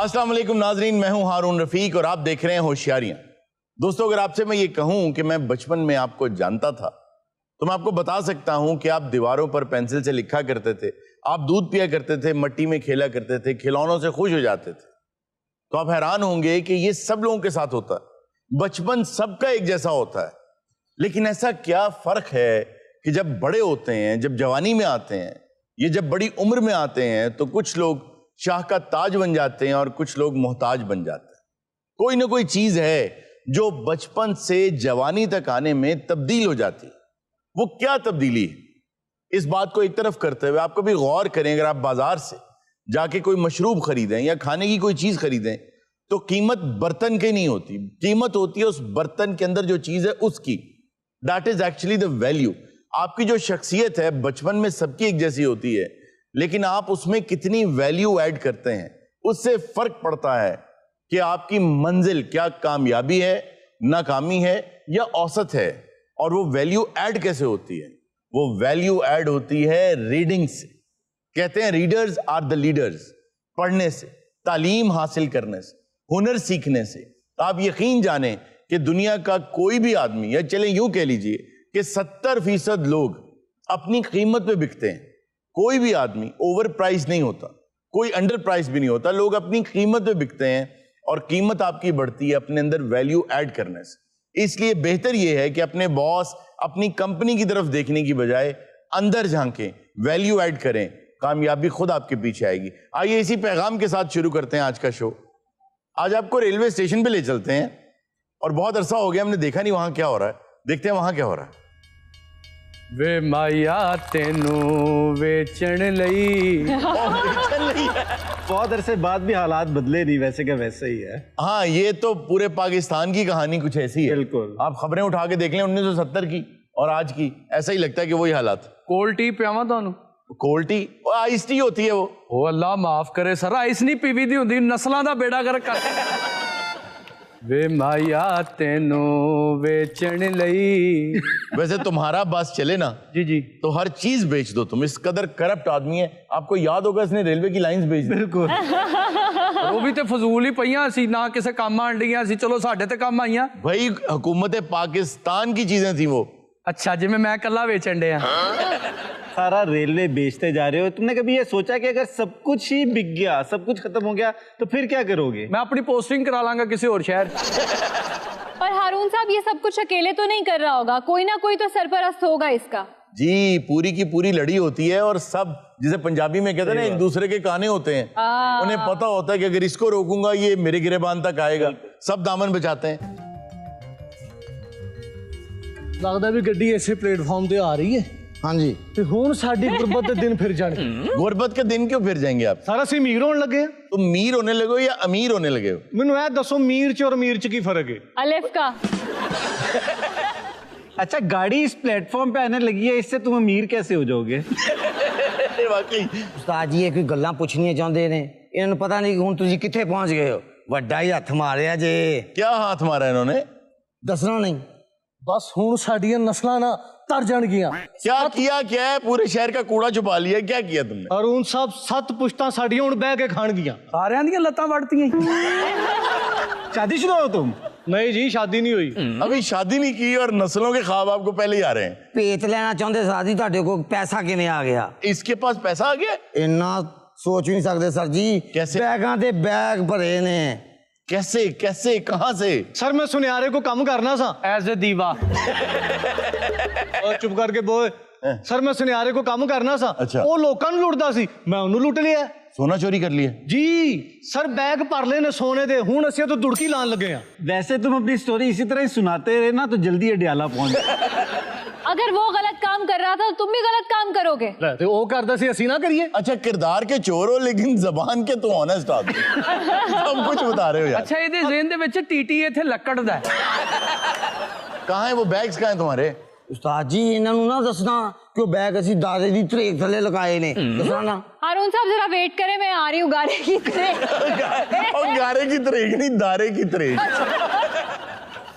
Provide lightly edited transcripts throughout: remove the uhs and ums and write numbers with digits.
अस्सलाम वालेकुम नाजरीन, मैं हूं हारून रफीक और आप देख रहे हैं होशियारियां। दोस्तों, अगर आपसे मैं ये कहूं कि मैं बचपन में आपको जानता था तो मैं आपको बता सकता हूं कि आप दीवारों पर पेंसिल से लिखा करते थे, आप दूध पिया करते थे, मिट्टी में खेला करते थे, खिलौनों से खुश हो जाते थे। तो आप हैरान होंगे कि ये सब लोगों के साथ होता है, बचपन सबका एक जैसा होता है। लेकिन ऐसा क्या फर्क है कि जब बड़े होते हैं, जब जवानी में आते हैं, ये जब बड़ी उम्र में आते हैं तो कुछ लोग शाह का ताज बन जाते हैं और कुछ लोग मोहताज बन जाते हैं। कोई ना कोई चीज है जो बचपन से जवानी तक आने में तब्दील हो जाती है। वो क्या तब्दीली है, इस बात को एक तरफ करते हुए आप कभी गौर करें, अगर आप बाजार से जाके कोई मशरूब खरीदें या खाने की कोई चीज खरीदें तो कीमत बर्तन की नहीं होती, कीमत होती है उस बर्तन के अंदर जो चीज है उसकी। That is actually the value. आपकी जो शख्सियत है बचपन में सबकी एक जैसी होती है, लेकिन आप उसमें कितनी वैल्यू ऐड करते हैं उससे फर्क पड़ता है कि आपकी मंजिल क्या कामयाबी है, नाकामी है या औसत है। और वो वैल्यू ऐड कैसे होती है? वो वैल्यू ऐड होती है रीडिंग से। कहते हैं रीडर्स आर द लीडर्स। पढ़ने से, तालीम हासिल करने से, हुनर सीखने से। तो आप यकीन जाने कि दुनिया का कोई भी आदमी, या चले यूं कह लीजिए कि 70% लोग अपनी कीमत पे बिकते हैं। कोई भी आदमी ओवर प्राइस नहीं होता, कोई अंडर प्राइस भी नहीं होता। लोग अपनी कीमत पे बिकते हैं और कीमत आपकी बढ़ती है अपने अंदर वैल्यू ऐड करने से। इसलिए बेहतर यह है कि अपने बॉस, अपनी कंपनी की तरफ देखने की बजाय अंदर झांकें, वैल्यू ऐड करें, कामयाबी खुद आपके पीछे आएगी। आइए इसी पैगाम के साथ शुरू करते हैं आज का शो। आज आपको रेलवे स्टेशन पे ले चलते हैं और बहुत अरसा हो गया हमने देखा नहीं वहां क्या हो रहा है। देखते हैं वहां क्या हो रहा है। वे माया तेनू बेचण लई। बहुत अरसे बाद भी हालात बदले नहीं, वैसे क्या वैसे ही है। हाँ, ये तो पूरे पाकिस्तान की कहानी कुछ ऐसी है। बिल्कुल। आप खबरें उठा के देख लें 1970 की और आज की, ऐसा ही लगता है कि वही हालात। कोल्ड टी पियावा तुहानू? कोल्ड टी और आइस टी होती है वो। ओ अल्लाह माफ करे सर, आइस नहीं पीवी दी हुंदी, नस्लां दा बेड़ा गर्क कर। वे माया तेनू बेचण लई। वैसे तुम्हारा बस चले ना जी जी तो हर चीज बेच दो तुम, इस कदर करप्ट आदमी है। आपको याद होगा इसने रेलवे की लाइंस बेच दी। बिल्कुल। वो भी तो फजूल ही पईयां सी, ना किसे काम आण ਡੀਆਂ सी, चलो साडे ते काम आईयां। भाई हुकूमत पाकिस्तान की चीजें थी वो। अच्छा, जिवें मैं कल्ला बेचण ਡਿਆ। सारा रेलवे बेचते जा रहे हो। तुमने कभी ये सोचा कि अगर सब कुछ ही बिक गया, सब कुछ खत्म हो गया तो फिर क्या करोगे? मैं अपनी पोस्टिंग करा लांगा किसी और शहर। पर हारून साहब ये सब कुछ अकेले तो नहीं कर रहा होगा, कोई ना कोई तो सरपरस्त होगा इसका। जी, पूरी की पूरी लड़ी होती है और सब, जिसे पंजाबी में कहते हैं ना, एक दूसरे के काने होते हैं। उन्हें पता होता है कि अगर इसको रोकूंगा ये मेरे गिरेबान तक आएगा। सब दामन बचाते हैं। लगता भी गड्डी ऐसे प्लेटफॉर्म पे आ रही है। हाँ जी। ਤੇ ਹੁਣ ਸਾਡੀ ਗੁਰਬਤ ਦੇ ਦਿਨ ਫਿਰ ਜਾਣੇ। गुरबत के दिन क्यों फिर जाएंगे आप? ਸਾਰਾ ਅਸੀਂ ਅਮੀਰ ਹੋਣ ਲੱਗੇ ਆ। तुम मीर होने लगे हो या अमीर होने लगे हो? ਮੈਨੂੰ ਇਹ ਦੱਸੋ मीर ਚ और अमीर च ਕੀ फर्क है? अलिफ का। अच्छा, गाड़ी इस प्लेटफॉर्म पे आने लगी है, इससे तुम अमीर कैसे हो जाओगे? वाकई ਉਸਤਾਦ ਜੀ ਇਹ ਕੋਈ ਗੱਲਾਂ ਪੁੱਛਣੀਆਂ ਚਾਹੁੰਦੇ ਨੇ, ਇਹਨਾਂ ਨੂੰ ਪਤਾ ਨਹੀਂ ਕਿ ਹੁਣ ਤੁਸੀਂ ਕਿੱਥੇ ਪਹੁੰਚ ਗਏ ਹੋ। ਵੱਡਾ ਹੀ ਹੱਥ ਮਾਰਿਆ ਜੇ। क्या हाथ मारा इन्होंने? ਦੱਸਣਾ ਨਹੀਂ। बस ਹੁਣ ਸਾਡੀਆਂ ਨਸਲਾਂ ਨਾ तर ਜਾਣਗੀਆਂ। क्या किया? क्या है? पूरे शहर का कूड़ा छुपा लिया, क्या किया तुमने? ਹਾरून ਸਾਹਿਬ 7 ਪੁਸ਼ਤਾਂ ਸਾਡੀਆਂ ਹੁਣ ਬਹਿ ਕੇ ਖਾਣਗੀਆਂ। ਸਾਰਿਆਂ ਦੀਆਂ ਲੱਤਾਂ ਵੜਤੀਆਂ। शादीशुदा हो तुम? नहीं जी, शादी नहीं हुई। अभी शादी नहीं की और नस्लों के ख्वाब आपको पहले ही आ रहे हैं। ਭੇਤ ਲੈਣਾ ਚਾਹੁੰਦੇ ਸਾਦੀ, ਤੁਹਾਡੇ ਕੋਲ ਪੈਸਾ ਕਿਵੇਂ ਆ ਗਿਆ? इसके पास पैसा आ गया? ਇੰਨਾ ਸੋਚ ਨਹੀਂ ਸਕਦੇ ਸਰ ਜੀ। कैसे? ਬੈਗਾਂ ਦੇ ਬੈਗ ਭਰੇ ਨੇ। कैसे कैसे कहां से? सर मैं सुनियारे को कम करना सा। ਐਜ਼ ਅ ਦੀਵਾ। और चुप करके बोए। सर मैं सुनियारे को कम करना सा। अच्छा। ਉਹ ਲੋਕਾਂ ਨੂੰ ਲੁੱਟਦਾ ਸੀ, ਮੈਂ ਉਹਨੂੰ ਲੁੱਟ ਲਿਆ। सोना चोरी कर लिया? जी सर, बैग भर ले ने सोने दे, हुण ਅਸੀਂ तो दुड़की लान लगे हैं। वैसे तुम अपनी स्टोरी इसी तरह ही सुनाते रहे ना तो जल्दी अडियाला पहुंच। अगर वो गलत काम कर रहा था तो तुम भी गलत काम करोगे। ਤੇ ਉਹ ਕਰਦਾ ਸੀ, ਅਸੀਂ ਨਾ करिए। अच्छा, किरदार के चोर हो लेकिन जबान के तो ऑनेस्ट आदमी। सब कुछ बता रहे हो यार। ਅੱਛਾ, ਇਹਦੇ ਜ਼ਿਹਨ ਦੇ ਵਿੱਚ ਟੀਟੀ ਇੱਥੇ ਲੱਕੜ ਦਾ ਹੈ। कहाँ है वो बैग्स? कहाँ है तुम्हारे? ਉਸਤਾਦ ਜੀ ਇਹਨਾਂ ਨੂੰ ਨਾ ਦੱਸਣਾ ਕਿ ਉਹ ਬੈਗ ਅਸੀਂ ਦਾਦੇ ਦੀ ਧਰੇਕ ਥੱਲੇ ਲਗਾਏ ਨੇ। ਦੱਸਣਾ ਨਾ। हारून साहब जरा वेट करें, मैं आ रही हूँ गाड़ी की तरह। और गारे की तरेक नहीं, दारे की तरेक।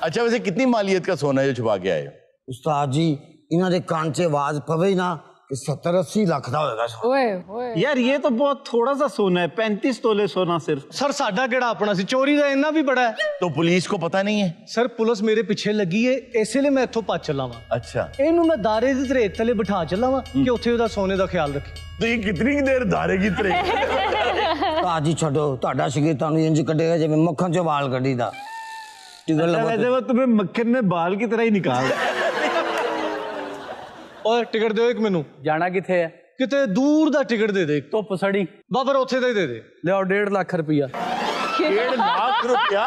अच्छा, वैसे कितनी मालियत का सोना है जो छुपा के आए हो? ਉਸਤਾਦ ਜੀ ਇਹਨਾਂ ਦੇ ਕੰਨ 'ਚ ਆਵਾਜ਼ ਪਵੇ ਨਾ कि 70-80 लाख का होगा। ओए ओए यार ये तो बहुत थोड़ा सा सोना है, 35 तोले सोना सिर्फ। सर साडा केड़ा अपना सी, चोरी का इन्ना भी बड़ा है। तो पुलिस को पता नहीं है? सर पुलिस मेरे पीछे लगी है, इसलिए मैं इत्थों भज चला वा। अच्छा, ਇਹਨੂੰ ਮੈਂ ਦਾਰੇ ਦੀ ਧਰੇਕ ਥੱਲੇ ਬਿਠਾ ਚੱਲਾ ਵਾਂ ਕਿ ਉੱਥੇ ਉਹਦਾ ਸੋਨੇ ਦਾ ਖਿਆਲ ਰੱਖੇ। तो ये कितनी देर धारेगी तेरे? आज ही छोड़ो, ਤੁਹਾਡਾ ਸ਼ਗੀਰ ਤੁਹਾਨੂੰ ਇੰਜ ਕੱਢੇਗਾ ਜਿਵੇਂ ਮੱਖਣ ਚੋਂ ਵਾਲ ਕੱਢੀਦਾ। ਟਿਕਟ अच्छा, ਲਗਵਾ वैसे वो तुम्हें मक्खन में बाल की तरह ही निकाल। ਓਏ ਟਿਕਟ ਦਿਓ ਇੱਕ ਮੈਨੂੰ, ਜਾਣਾ ਕਿੱਥੇ ਹੈ? ਕਿਤੇ ਦੂਰ ਦਾ ਟਿਕਟ ਦੇ ਦੇ। ਧੁੱਪ ਸੜੀ। ਬਾਬਰ ਉੱਥੇ ਦਾ ਹੀ ਦੇ ਦੇ। ਲਿਆਓ 1.5 ਲੱਖ ਰੁਪਇਆ। 1.5 लाख रुपया?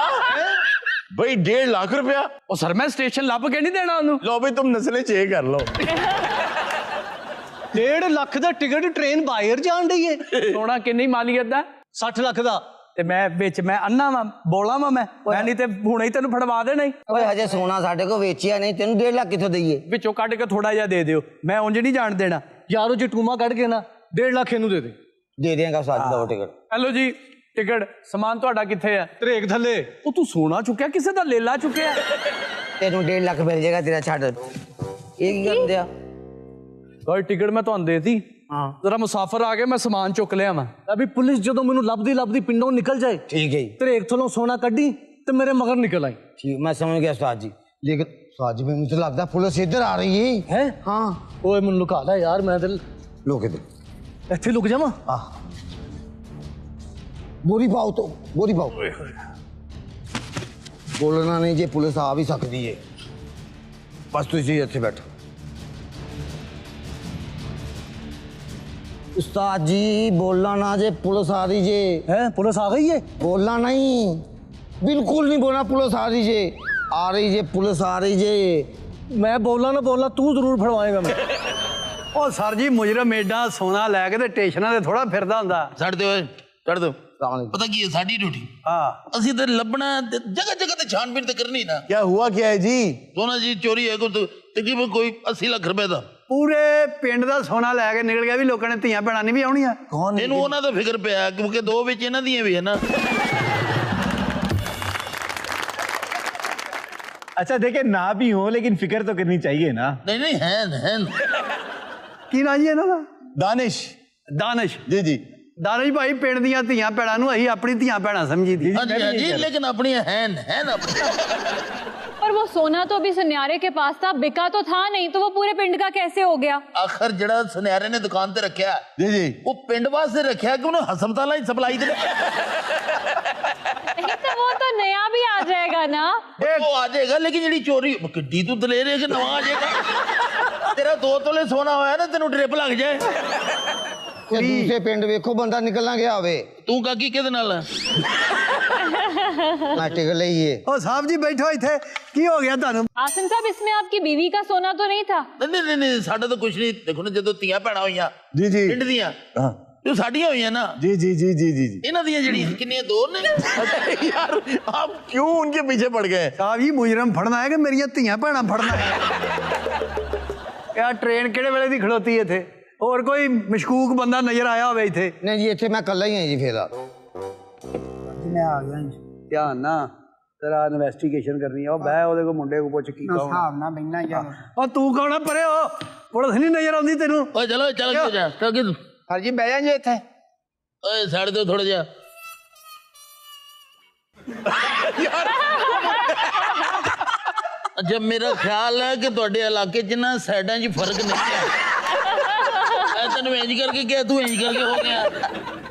भाई 1.5 लाख रुपया? ਉਹ ਸਰ ਮੈਂ ਸਟੇਸ਼ਨ ਲੱਭ ਕੇ ਨਹੀਂ ਦੇਣਾ ਉਹਨੂੰ। लो भाई तुम नस्लें चेक कर लो। 1.5 ਲੱਖ ਦਾ ਟਿਕਟ ਟ੍ਰੇਨ ਬਾਹਰ ਜਾਣ ਡਈ ਏ। ਸੋਨਾ ਕਿੰਨੀ ਮਾਲੀਅਤ ਦਾ? 60 ਲੱਖ ਦਾ। ਤੇ ਮੈਂ ਵਿੱਚ ਮੈਂ ਅੰਨਾ ਵਾਂ, ਬੋਲਾ ਵਾਂ ਮੈਂ ਨਹੀਂ ਤੇ ਹੁਣੇ ਹੀ ਤੈਨੂੰ ਫੜਵਾ ਦੇਣਾ ਹੀ। ਓਏ ਹਜੇ ਸੋਨਾ ਸਾਡੇ ਕੋ ਵੇਚਿਆ ਨਹੀਂ, ਤੈਨੂੰ 1.5 ਲੱਖ ਕਿੱਥੋਂ ਦਈਏ? ਵਿੱਚੋਂ ਕੱਢ ਕੇ ਥੋੜਾ ਜਿਹਾ ਦੇ ਦਿਓ, ਮੈਂ ਉਂਝ ਨਹੀਂ ਜਾਣ ਦੇਣਾ। ਯਾਰੋ ਜੇ ਟੂਮਾ ਕੱਢ ਕੇ ਨਾ 1.5 ਲੱਖ ਇਹਨੂੰ ਦੇ ਦੇ। ਦੇ ਦੇਗਾ ਸਾਜ ਦਾ ਟਿਕਟ। ਹੈਲੋ ਜੀ, ਟਿਕਟ ਸਮਾਨ ਤੁਹਾਡਾ ਕਿੱਥੇ ਹੈ? ਧਰੇਕ ਥੱਲੇ। ਉਹ ਤੂੰ ਸੋਨਾ ਚੁੱਕਿਆ, ਕਿਸੇ ਦਾ ਲੇਲਾ ਚੁੱਕਿਆ? ਤੈਨੂੰ 1.5 ਲੱਖ ਮਿਲ ਜਾਏਗਾ ਤੇਰਾ, ਛੱਡ। ਇਹ ਕੀ ਕਰਦੇ ਆ? ਕੋਈ ਟਿਕਟ ਮੈਂ ਤੁਹਾਨੂੰ ਦੇਤੀ। ਹਾਂ ਜ਼ਰਾ ਮੁਸਾਫਰ ਆ ਗਏ, ਮੈਂ ਸਮਾਨ ਚੁੱਕ ਲਿਆ ਵਾਂ। ਅਭੀ ਪੁਲਿਸ ਜਦੋਂ ਮੈਨੂੰ ਲੱਭਦੀ ਲੱਭਦੀ ਪਿੰਡੋਂ ਨਿਕਲ ਜਾਏ, ਠੀਕ ਹੈ ਜੀ, ਧਰੇਕ ਥੱਲੋਂ ਸੋਨਾ ਕੱਢੀ ਤੇ ਮੇਰੇ ਮਗਰ ਨਿਕਲ ਆਈ। ਠੀਕ, ਮੈਂ ਸਮਝ ਗਿਆ ਉਸਤਾਦ ਜੀ। ਲੇਕਿਨ ਉਸਤਾਦ ਜੀ ਮੈਨੂੰ ਤਾਂ ਲੱਗਦਾ ਪੁਲਿਸ ਇੱਧਰ ਆ ਰਹੀ ਹੈ। ਹੈ ਹਾਂ ਓਏ ਮੈਨੂੰ ਲੁਕਾ ਲੈ ਯਾਰ, ਮੈਂ ਤੇ ਲੋਕ ਇੱਧਰ ਇੱਥੇ ਲੁਕ ਜਾਵਾਂ। ਆਹ ਬੋਰੀ ਪਾਓ ਤੋ, ਬੋਰੀ ਪਾਓ। ਬੋਲਣਾ ਨਹੀਂ, ਜੇ ਪੁਲਿਸ ਆ ਵੀ ਸਕਦੀ ਹੈ। ਬਸ ਤੁਸੀਂ ਇੱਥੇ ਬੈਠੋ। उस्ताद जी बोलना ना, जे पुलिस आ रही जे। है पुलिस आ गई है? बोलना नहीं, बिल्कुल नहीं बोलना। पुलिस आ रही जे, आ रही जे, पुलिस आ रही जे। मैं बोलना ना बोलना, तू जरूर फड़वाएगा। मैं ਉਹ ਸਰ ਜੀ, ਮੁਜਰਮ ਏਡਾ ਸੋਨਾ ਲੈ ਕੇ ਤੇ ਸਟੇਸ਼ਨਾਂ ਤੇ ਥੋੜਾ ਫਿਰਦਾ ਹੁੰਦਾ। ਛੱਡ ਦਿਓ ਓਏ, ਛੱਡ ਦਿਓ। ਪਤਾ ਕੀ ਹੈ ਸਾਡੀ ਡਿਊਟੀ? ਹਾਂ, ਅਸੀਂ ਤੇ ਲੱਭਣਾ, ਜਗ੍ਹਾ ਜਗ੍ਹਾ ਤੇ ਛਾਣਬੀਨ ਤੇ ਕਰਨੀ ਨਾ। क्या हुआ क्या है जी? ਸੋਨਾ ਜੀ ਚੋਰੀ ਹੈ ਕੋਈ ਤਕਰੀਬਨ ਕੋਈ 80 ਲੱਖ ਰੁਪਏ ਦਾ। ਪੂਰੇ ਪਿੰਡ ਦਾ ਸੋਨਾ ਲੈ ਕੇ ਨਿਕਲ ਗਿਆ। ਵੀ ਲੋਕਾਂ ਨੇ ਧੀਆਂ ਭੈਣਾਂ ਨਹੀਂ ਵੀ ਆਉਣੀਆਂ। कौन? ਇਹਨੂੰ ਉਹਨਾਂ ਦਾ ਫਿਕਰ ਪਿਆ ਕਿਉਂਕਿ 2 ਵਿੱਚ ਇਹਨਾਂ ਦੀਆਂ ਵੀ ਹੈ ਨਾ। अच्छा देखे ना भी हो, लेकिन फिक्र तो करनी चाहिए ना। ਨਹੀਂ ਨਹੀਂ ਹੈ ਕੀ ਨਾਂ ਜੀ ਇਹਨਾਂ ਦਾ? दानिश। ਦਾਨਿਸ਼। जी जी। ਦਾਨਿਸ਼ ਭਾਈ, ਪਿੰਡ ਦੀਆਂ ਧੀਆਂ ਭੈਣਾਂ ਨੂੰ ਅਸੀਂ ਆਪਣੀ ਧੀਆਂ ਭੈਣਾਂ ਸਮਝੀ ਦੀ। ਹਾਂਜੀ ਹਾਂਜੀ, ਲੇਕਿਨ ਆਪਣੀਆਂ ਹੈ ਨਾ। पर वो सोना तो अभी सुन्यारे के पास था, बिका तो था नहीं, तो वो पूरे पिंड का कैसे हो गया? ਆਖਰ ਜਿਹੜਾ ਸੁਨਿਆਰੇ ਨੇ ਦੁਕਾਨ ਤੇ ਰੱਖਿਆ जी जी। ਉਹ ਪਿੰਡ ਵਾਸਤੇ ਰੱਖਿਆ ਕਿ ਉਹਨੂੰ ਹਸਪਤਾਲਾਂ 'ਚ ਸਪਲਾਈ ਦੇ नहीं तो वो तो नया भी आ जाएगा ना। ਉਹ ਆ ਜਾਏਗਾ। ਲੇਕਿਨ ਜਿਹੜੀ ਚੋਰੀ ਕਿੱਡੀ ਤੂੰ ਦਲੇਰ ਹੈ ਕਿ ਨਵਾਂ ਆ ਜਾਏਗਾ। ਤੇਰਾ 2 ਤੋਲੇ ਸੋਨਾ ਹੋਇਆ ਨਾ, ਤੈਨੂੰ ਡ੍ਰਿਪ ਲੱਗ ਜਾਏ। ਤੇ ਦੂਸਰੇ ਪਿੰਡ ਵੇਖੋ ਬੰਦਾ ਨਿਕਲਣਾ ਗਿਆ ਹੋਵੇ। ਤੂੰ ਕਾਕੀ ਕਿਹਦੇ ਨਾਲ ਹੈ? ਮੈਂ ਟਿਕਟ ਲਈਏ। ਉਹ ਸਾਹਿਬ ਜੀ ਬੈਠੋ ਇੱਥੇ, ਕੀ ਹੋ ਗਿਆ ਤੁਹਾਨੂੰ? आसिम साहब, इसमें आपकी बीवी का सोना तो नहीं था? ਨਹੀਂ ਸਾਡਾ ਤਾਂ ਕੁਝ ਨਹੀਂ। ਦੇਖੋ ਨਾ, ਜਦੋਂ ਧੀਆਂ ਭੈਣਾਂ ਹੋਈਆਂ जी जी। ਪਿੰਡ ਦੀਆਂ, हाँ ਜੋ ਸਾਡੀਆਂ ਹੋਈਆਂ ਨਾ, जी जी जी जी जी जी। ਇਹਨਾਂ ਦੀਆਂ ਜਿਹੜੀਆਂ ਕਿੰਨੀਆਂ 2 ਨੇ। यार आप क्यों उनके पीछे पड़ गए? ਸਾਹਿਬ ਜੀ, ਮੁਜਰਮ ਫੜਨਾ ਹੈ ਕਿ ਮੇਰੀਆਂ ਧੀਆਂ ਭੈਣਾਂ ਫੜਨਾ ਹੈ? ਯਾਰ ਟ੍ਰੇਨ ਕਿਹੜੇ ਵੇਲੇ ਦੀ ਖੜੋਤੀ ਇੱਥੇ? ਹੋਰ ਕੋਈ ਮਸ਼ਕੂਕ ਬੰਦਾ ਨਜ਼ਰ ਆਇਆ ਹੋਵੇ ਇੱਥੇ? ਨਹੀਂ ਜੀ, ਇੱਥੇ ਮੈਂ ਇਕੱਲਾ ਹੀ ਹਾਂ ਜੀ। ਫੇਰ ਮੈਂ ਆ ਗਿਆ ਜੀ। ਧਿਆਨ ਨਾਲ ਤੇਰਾ ਇਨਵੈਸਟੀਗੇਸ਼ਨ ਕਰਨੀ ਆ। ਉਹ ਬਹਿ ਉਹਦੇ ਕੋ ਮੁੰਡੇ ਕੋ ਪੁੱਛ ਕੀ ਕਹੋ। ਹਿਸਾਬ ਨਾਲ ਬੈਠਣਾ ਯਾਰ। ਉਹ ਤੂੰ ਕੌਣ ਆ? ਪਰੇ ਹੋ, ਪੁਲਿਸ ਨਹੀਂ ਨਜ਼ਰ ਆਉਂਦੀ ਤੈਨੂੰ? ਓਏ ਚਲੋ ਚੱਲ ਕੇ ਜਾ ਕਿ ਸਰ ਜੀ ਬਹਿ ਜਾ ਇੱਥੇ। ਓਏ ਛੱਡ ਦਿਓ ਥੋੜਾ ਜਿਹਾ। ਅੱਛਾ, ਮੇਰਾ ਖਿਆਲ ਹੈ ਕਿ ਤੁਹਾਡੇ ਇਲਾਕੇ 'ਚ ਨਾ ਸਾਈਡਾਂ 'ਚ ਫਰਕ ਨਹੀਂ ਹੈ। ਤੈਨੂੰ ਇੰਜ ਕਰਕੇ ਕਿਹਾ, ਤੂੰ ਇੰਜ ਕਰਕੇ ਹੋ ਗਿਆ।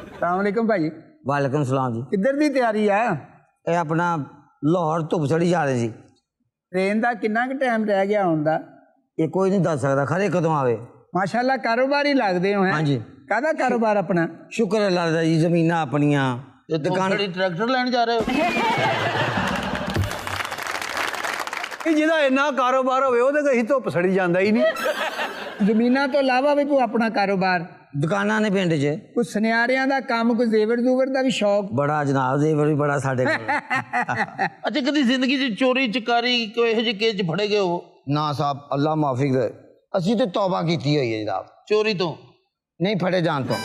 ਸਲਾਮੁਅਲੈਕਮ ਭਾਈ। ਵਾਲੇਕੁਮ ਸਲਾਮ ਜੀ। ਕਿੱਧਰ ਦੀ ਤਿਆਰੀ ਆ? ਇਹ ਆਪਣਾ ਲਾਹੌਰ ਧੁੱਪ ਚੜੀ ਜਾ ਰਹੀ ਸੀ। ट्रेन का कितना क टाइम रह गया आउण दा? ਇਹ ਕੋਈ ਨਹੀਂ ਦੱਸ ਸਕਦਾ ਖਰੇ ਕਦੋਂ ਆਵੇ। माशाल्लाह कारोबार ही लगदे हो हैं। हाँ जी। कादा कारोबार अपना? ਸ਼ੁਕਰ ਅੱਲਾਹ ਦਾ ਜੀ, ਜ਼ਮੀਨਾਂ ਆਪਣੀਆਂ, ਤੇ ਤੂੰ ਦੁਕਾਨ। ਖੜੀ ਟਰੈਕਟਰ ਲੈਣ ਜਾ ਰਹੇ ਹੋ? ਇਹ ਜਿਹਦਾ ਇੰਨਾ ਕਾਰੋਬਾਰ ਹੋਵੇ ਉਹਦੇ ਕਹੀਂ ਧੁੱਪ ਸੜੀ ਜਾਂਦਾ ਹੀ ਨਹੀਂ। जमीना तो इलावा भी कोई अपना कारोबार? ਦੁਕਾਨਾਂ ਨੇ ਪਿੰਡ 'ਚ। कोई सुनियारियां दा काम, कोई जेवर जूवर दा भी शौक? ਬੜਾ ਜਨਾਬ, ਜ਼ੇਵਰ ਵੀ ਬੜਾ ਸਾਡੇ ਕੋਲ। ਅੱਛਾ, ਕਦੀ ਜ਼ਿੰਦਗੀ 'ਚ ਚੋਰੀ ਚਕਾਰੀ ਕੋਈ ਇਹੋ ਜਿਹੇ ਕੇਸ 'ਚ ਫੜੇ ਗਏ ਹੋ? ਨਾ ਸਾਹਿਬ, ਅੱਲਾਹ ਮਾਫੀ ਕਰੇ। ਅਸੀਂ ਤੇ ਤੌਬਾ ਕੀਤੀ ਹੋਈ ਹੈ ਜਨਾਬ, ਚੋਰੀ ਤੋਂ? ਨਹੀਂ ਫੜੇ ਜਾਣ ਤੋਂ।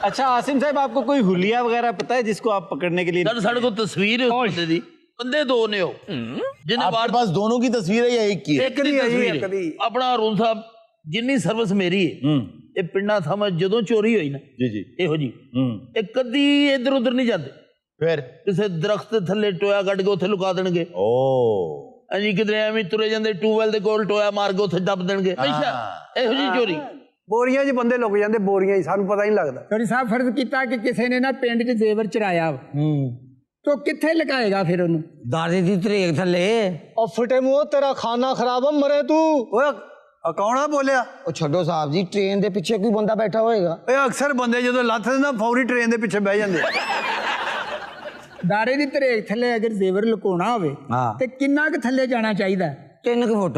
अच्छा आसिम साहब, आपको कोई हुलिया वगैरह पता है जिसको आप पकड़ने के लिए? ਸਾਡੇ ਕੋਲ ਤਸਵੀਰ ਹੈ ਉਸ ਬੰਦੇ ਦੀ। ਬੰਦੇ 2 ਨੇ ਉਹ ਜਿਹਨੇ आपके पास दोनों की तस्वीर है या एक की है? ਇੱਕ ਦੀ ਤਸਵੀਰ ਹੈ। ਆਪਣਾ ਅਰੁਣ ਸਾਹਿਬ ਜਿੰਨੀ ਸਰਵਿਸ ਮੇਰੀ ਹੈ ਇਹ ਪਿੰਡਾਂ ਥਾਵਾਂ ਜਦੋਂ ਚੋਰੀ ਹੋਈ ਨਾ जी जी ਇਹੋ ਜੀ ਇਹ ਕਦੀ ਇੱਧਰ ਉੱਧਰ ਨਹੀਂ ਜਾਂਦੇ फिर ਕਿਸੇ ਦਰਖਤ ਥੱਲੇ ਟੋਇਆ ਕੱਢ ਕੇ ਉੱਥੇ ਲੁਕਾ ਦੇਣਗੇ ओ ਹਾਂਜੀ ਕਿਧਰੇ ਐਵੇਂ ਤੁਰੇ ਜਾਂਦੇ ਟੂਬਵੈਲ ਦੇ ਕੋਲ ਟੋਇਆ ਮਾਰ ਕੇ ਉੱਥੇ ਦੱਬ ਦੇਣਗੇ ਅੱਛਾ ਇਹੋ ਜੀ ਚੋਰੀ ਬੋਰੀਆਂ 'ਚ ਬੰਦੇ ਲੁਕ ਜਾਂਦੇ, ਬੋਰੀਆਂ 'ਚ, ਸਾਨੂੰ ਪਤਾ ਹੀ ਨਹੀਂ ਲੱਗਦਾ। ਚੋਰੀ ਸਾਹਿਬ ਫਰਜ਼ ਕੀਤਾ ਕਿ ਕਿਸੇ ਨੇ ਨਾ ਪਿੰਡ 'ਚ ਜ਼ੇਵਰ ਚਰਾਇਆ ਤੋ ਕਿੱਥੇ ਲਗਾਏਗਾ ਫਿਰ ਉਹਨੂੰ? दादी दी त्रेक थले और फटे मुंह तेरा खाना खराब है मरे तू। ਓਏ ਕੌਣਾ ਬੋਲਿਆ? ओ छड्डो साहब जी, ट्रेन दे पीछे कोई बंदा बैठा होएगा। ਇਹ ਅਕਸਰ ਬੰਦੇ ਜਦੋਂ ਲੱਥਦੇ ਨਾ ਫੌਰੀ ਟ੍ਰੇਨ ਦੇ ਪਿੱਛੇ ਬਹਿ ਜਾਂਦੇ। ਦਾਰੇ ਦੀ ਧਰੇਕ ਥੱਲੇ ਅਗਰ ਜ਼ੇਵਰ ਲੁਕਾਉਣਾ ਹੋਵੇ ਤੇ ਕਿੰਨਾ ਕੁ ਥੱਲੇ ਜਾਣਾ ਚਾਹੀਦਾ? 3 फुट।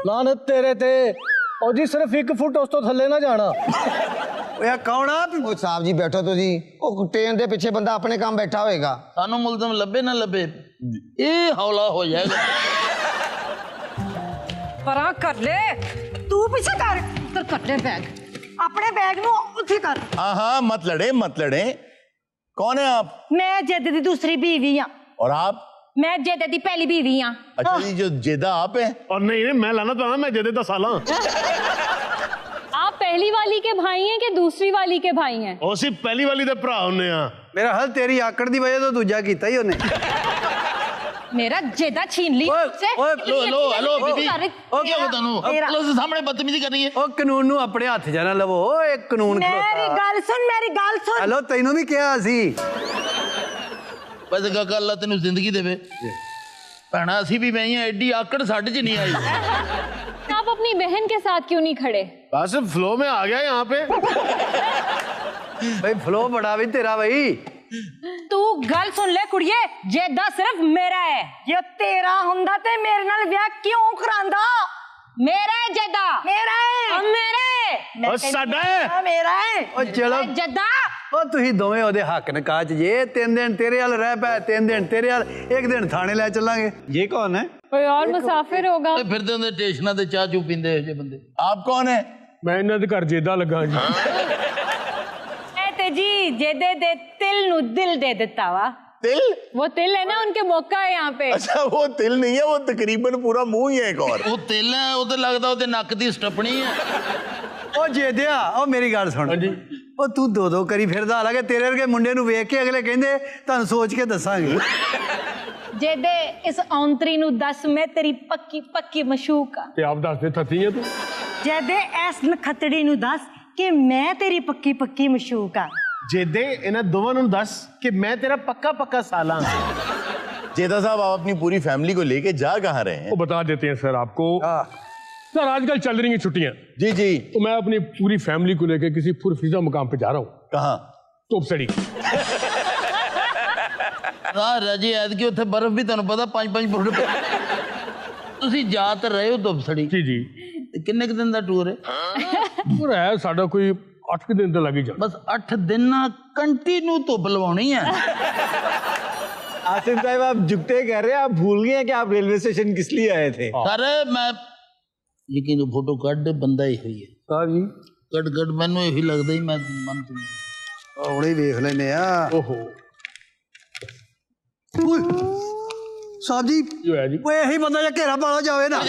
लानत तेरे ते। और जी सिर्फ 1 फुट उस तो थल्ले ना जाना। ਓਏ ਕੌਣਾ? ओ साहब जी बैठो तो जी, ओ ट्रेन दे पीछे बंदा अपने काम बैठा होएगा। ਸਾਨੂੰ ਮੁਲਜ਼ਮ ਲੱਭੇ ਨਾ ਲੱਭੇ ਇਹ ਹੌਲਾ ਹੋ ਜਾਏਗਾ। ਪਰਾਂ ਕਰ ਲੈ ਤੂੰ ਪਿੱਛੇ ਕਰ ਉੱਧਰ ਕਰ ਲੈ ਬੈਗ ਆਪਣੇ ਬੈਗ ਨੂੰ ਉੱਥੇ ਕਰ। हाँ हाँ मत लड़े कौन है आप? ਮੈਂ ਜੱਦ ਦੀ ਦੂਸਰੀ ਬੀਵੀ ਆ। और आप? मैं जेदे दी पहली बीवी हाँ। अच्छा जी, जो जेदा आप है? और नहीं मैं लाना तो मैं जेदे 10 साल आप पहली वाली के भाई हैं कि दूसरी वाली के भाई हैं? ਉਹ ਸੀ ਪਹਿਲੀ ਵਾਲੀ ਦੇ ਭਰਾ ਹੁੰਨੇ ਆ। ਮੇਰਾ ਹਲ ਤੇਰੀ ਆਕੜ ਦੀ ਵਜ੍ਹਾ ਤੋਂ ਦੂਜਾ ਕੀਤਾ ਹੀ ਉਹਨੇ। मेरा जेदा छीन ली मुझसे। हेलो बीबी ओ क्या होता नु पुलिस के सामने बदतमीजी करनी है। ਉਹ ਕਾਨੂੰਨ ਨੂੰ ਆਪਣੇ ਹੱਥ 'ਚ ਨਾ ਲਵੋ। ਓਏ ਕਾਨੂੰਨ ਮੇਰੀ ਗੱਲ ਸੁਣ ਹੈਲੋ ਤੈਨੂੰ ਵੀ ਕਿਹਾ ਸੀ। ਵੈਸੇ ਕਾਕਾ ਅੱਲਾ ਤੈਨੂੰ ਜ਼ਿੰਦਗੀ ਦੇਵੇ ਭੈਣਾ ਅਸੀਂ ਵੀ ਵਹੀਆਂ ਐਡੀ ਆਕੜ ਸਾਡੇ 'ਚ ਨਹੀਂ ਆਈ। आप अपनी बहन के साथ क्यों नहीं खड़े? बस फ्लो में आ गया यहाँ पे। ਬਈ ਫਲੋ ਬੜਾ ਵੀ ਤੇਰਾ ਬਈ। ਤੂੰ ਗੱਲ ਸੁਣ ਲੈ ਕੁੜੀਏ ਜੇਦਾ ਸਿਰਫ ਮੇਰਾ ਹੈ ਜੇ ਤੇਰਾ ਹੁੰਦਾ ਤੇ ਮੇਰੇ ਨਾਲ ਵਿਆਹ ਕਿਉਂ ਕਰਾਂਦਾ? मेरा है जेदा। ਮੇਰਾ ਹੈ अब मेरा है। ਮੈਂ और साडा है। ਕਹਿੰਦੀ ਮੇਰਾ ਹੈ। ਓ ਚਲੋ जेदा ਉਹ ਤੁਸੀਂ ਦੋਵੇਂ ਉਹਦੇ ਹੱਕ ਨਕਾਜ ਜੇ 3 ਦਿਨ ਤੇਰੇ ਵੱਲ ਰਹਿ ਪਏ 3 ਦਿਨ ਤੇਰੇ ਵੱਲ 1 ਦਿਨ ਥਾਣੇ ਲੈ ਚੱਲਾਂਗੇ। ये कौन है? कोई और मुसाफिर होगा। ਇਹ ਫਿਰਦੇ ਹੁੰਦੇ ਸਟੇਸ਼ਨਾਂ ਤੇ ਚਾਹ ਚੂ ਪੀਂਦੇ ਇਹੋ ਜਿਹੇ ਬੰਦੇ। आप कौन है? मैं इन्हें घर जेदा लगा जी। ते जी जेदे दे तिल नु दिल दे देता वा। तिल? वो तिल है ना उनके मौका है यहाँ पे। अच्छा वो तिल नहीं है, वो तकरीबन पूरा मुंह ही है एक और। ਉਹ ਤਿਲ ਹੈ ਉਹ ਤੇ ਲੱਗਦਾ ਉਹਦੇ ਨੱਕ ਦੀ ਸਟੱਪਣੀ ਹੈ। ਉਹ ਜੇਦਿਆ ਉਹ ਮੇਰੀ ਗੱਲ ਸੁਣ। ਉਹ ਤੂੰ 2 ਕਰੀ ਫਿਰਦਾ ਹਾਲਾਂਕਿ ਤੇਰੇ ਵਰਗੇ ਮੁੰਡੇ ਨੂੰ ਵੇਖ ਕੇ ਅਗਲੇ ਕਹਿੰਦੇ ਤੁਹਾਨੂੰ ਸੋਚ ਕੇ ਦੱਸਾਂਗੇ। जेदे इस औंतरी नु दस मैं तेरी पक्की पक्की मशूक आ। ते आप दस दे थती है तू। ਜਦੇ ਐਸ ਨਖਤੜੀ ਨੂੰ ਦੱਸ ਕਿ ਮੈਂ ਤੇਰੀ ਪੱਕੀ ਪੱਕੀ ਮਸ਼ੂਕ ਆ। जेदे इन्हें दोवां नूं दस कि मैं तेरा पक्का पक्का साला हूं। जेदा साहब आप अपनी पूरी फैमिली को लेके जा कहाँ रहे हैं? वो बता देते हैं सर आपको। सर आजकल चल रही हैं छुट्टियां, जी जी। तो मैं अपनी पूरी फैमिली को लेकर किसी पुरफिजा मुकाम पे जा रहा हूँ। कहाँ? तोपसड़ी। ਰਾਹ ਰਾਜੇ ਐਤਕੀ ਉੱਥੇ ਬਰਫ਼ ਵੀ ਤੁਹਾਨੂੰ ਪਤਾ 5-5 ਫੁੱਟ ਤੁਸੀਂ ਜਾ ਤਾਂ ਰਹੇ ਹੋ ਦੁਬਸੜੀ। जी जी। ਕਿੰਨੇ ਕੁ ਦਿਨ ਦਾ ਟੂਰ ਹੈ? पूरा है साडा कोई 8 दिन तो लग ही जाता। ਬਸ 8 ਦਿਨ ਕੰਟੀਨਿਊ ਧੁੱਪ ਲਵਾਉਣੀ ਹੈ। आसिफ साहब आप झुकते कह रहे हैं, आप भूल गए कि आप रेलवे स्टेशन किस लिए आए थे? ਸਰ ਮੈਂ ਯਕੀਨ ਫੋਟੋ ਕੱਢ ਬੰਦਾ ਹੀ ਹੋਈ ਹੈ। ਸਾਹਿਬ ਜੀ ਕੱਢ ਮੈਨੂੰ ਇਹੀ ਲੱਗਦਾ ਹੀ ਮੈਂ ਮਨ ਤੋਂ ਹੁਣੇ ਵੇਖ ਲੈਨੇ ਆ। ओहो ਓਏ ਸਾਹਿਬ ਜੀ जो है जी। ਓਏ ਇਹੀ ਬੰਦਾ ਜੇ ਘੇਰਾ ਪਾਲਾ ਜਾਵੇ ਨਾ।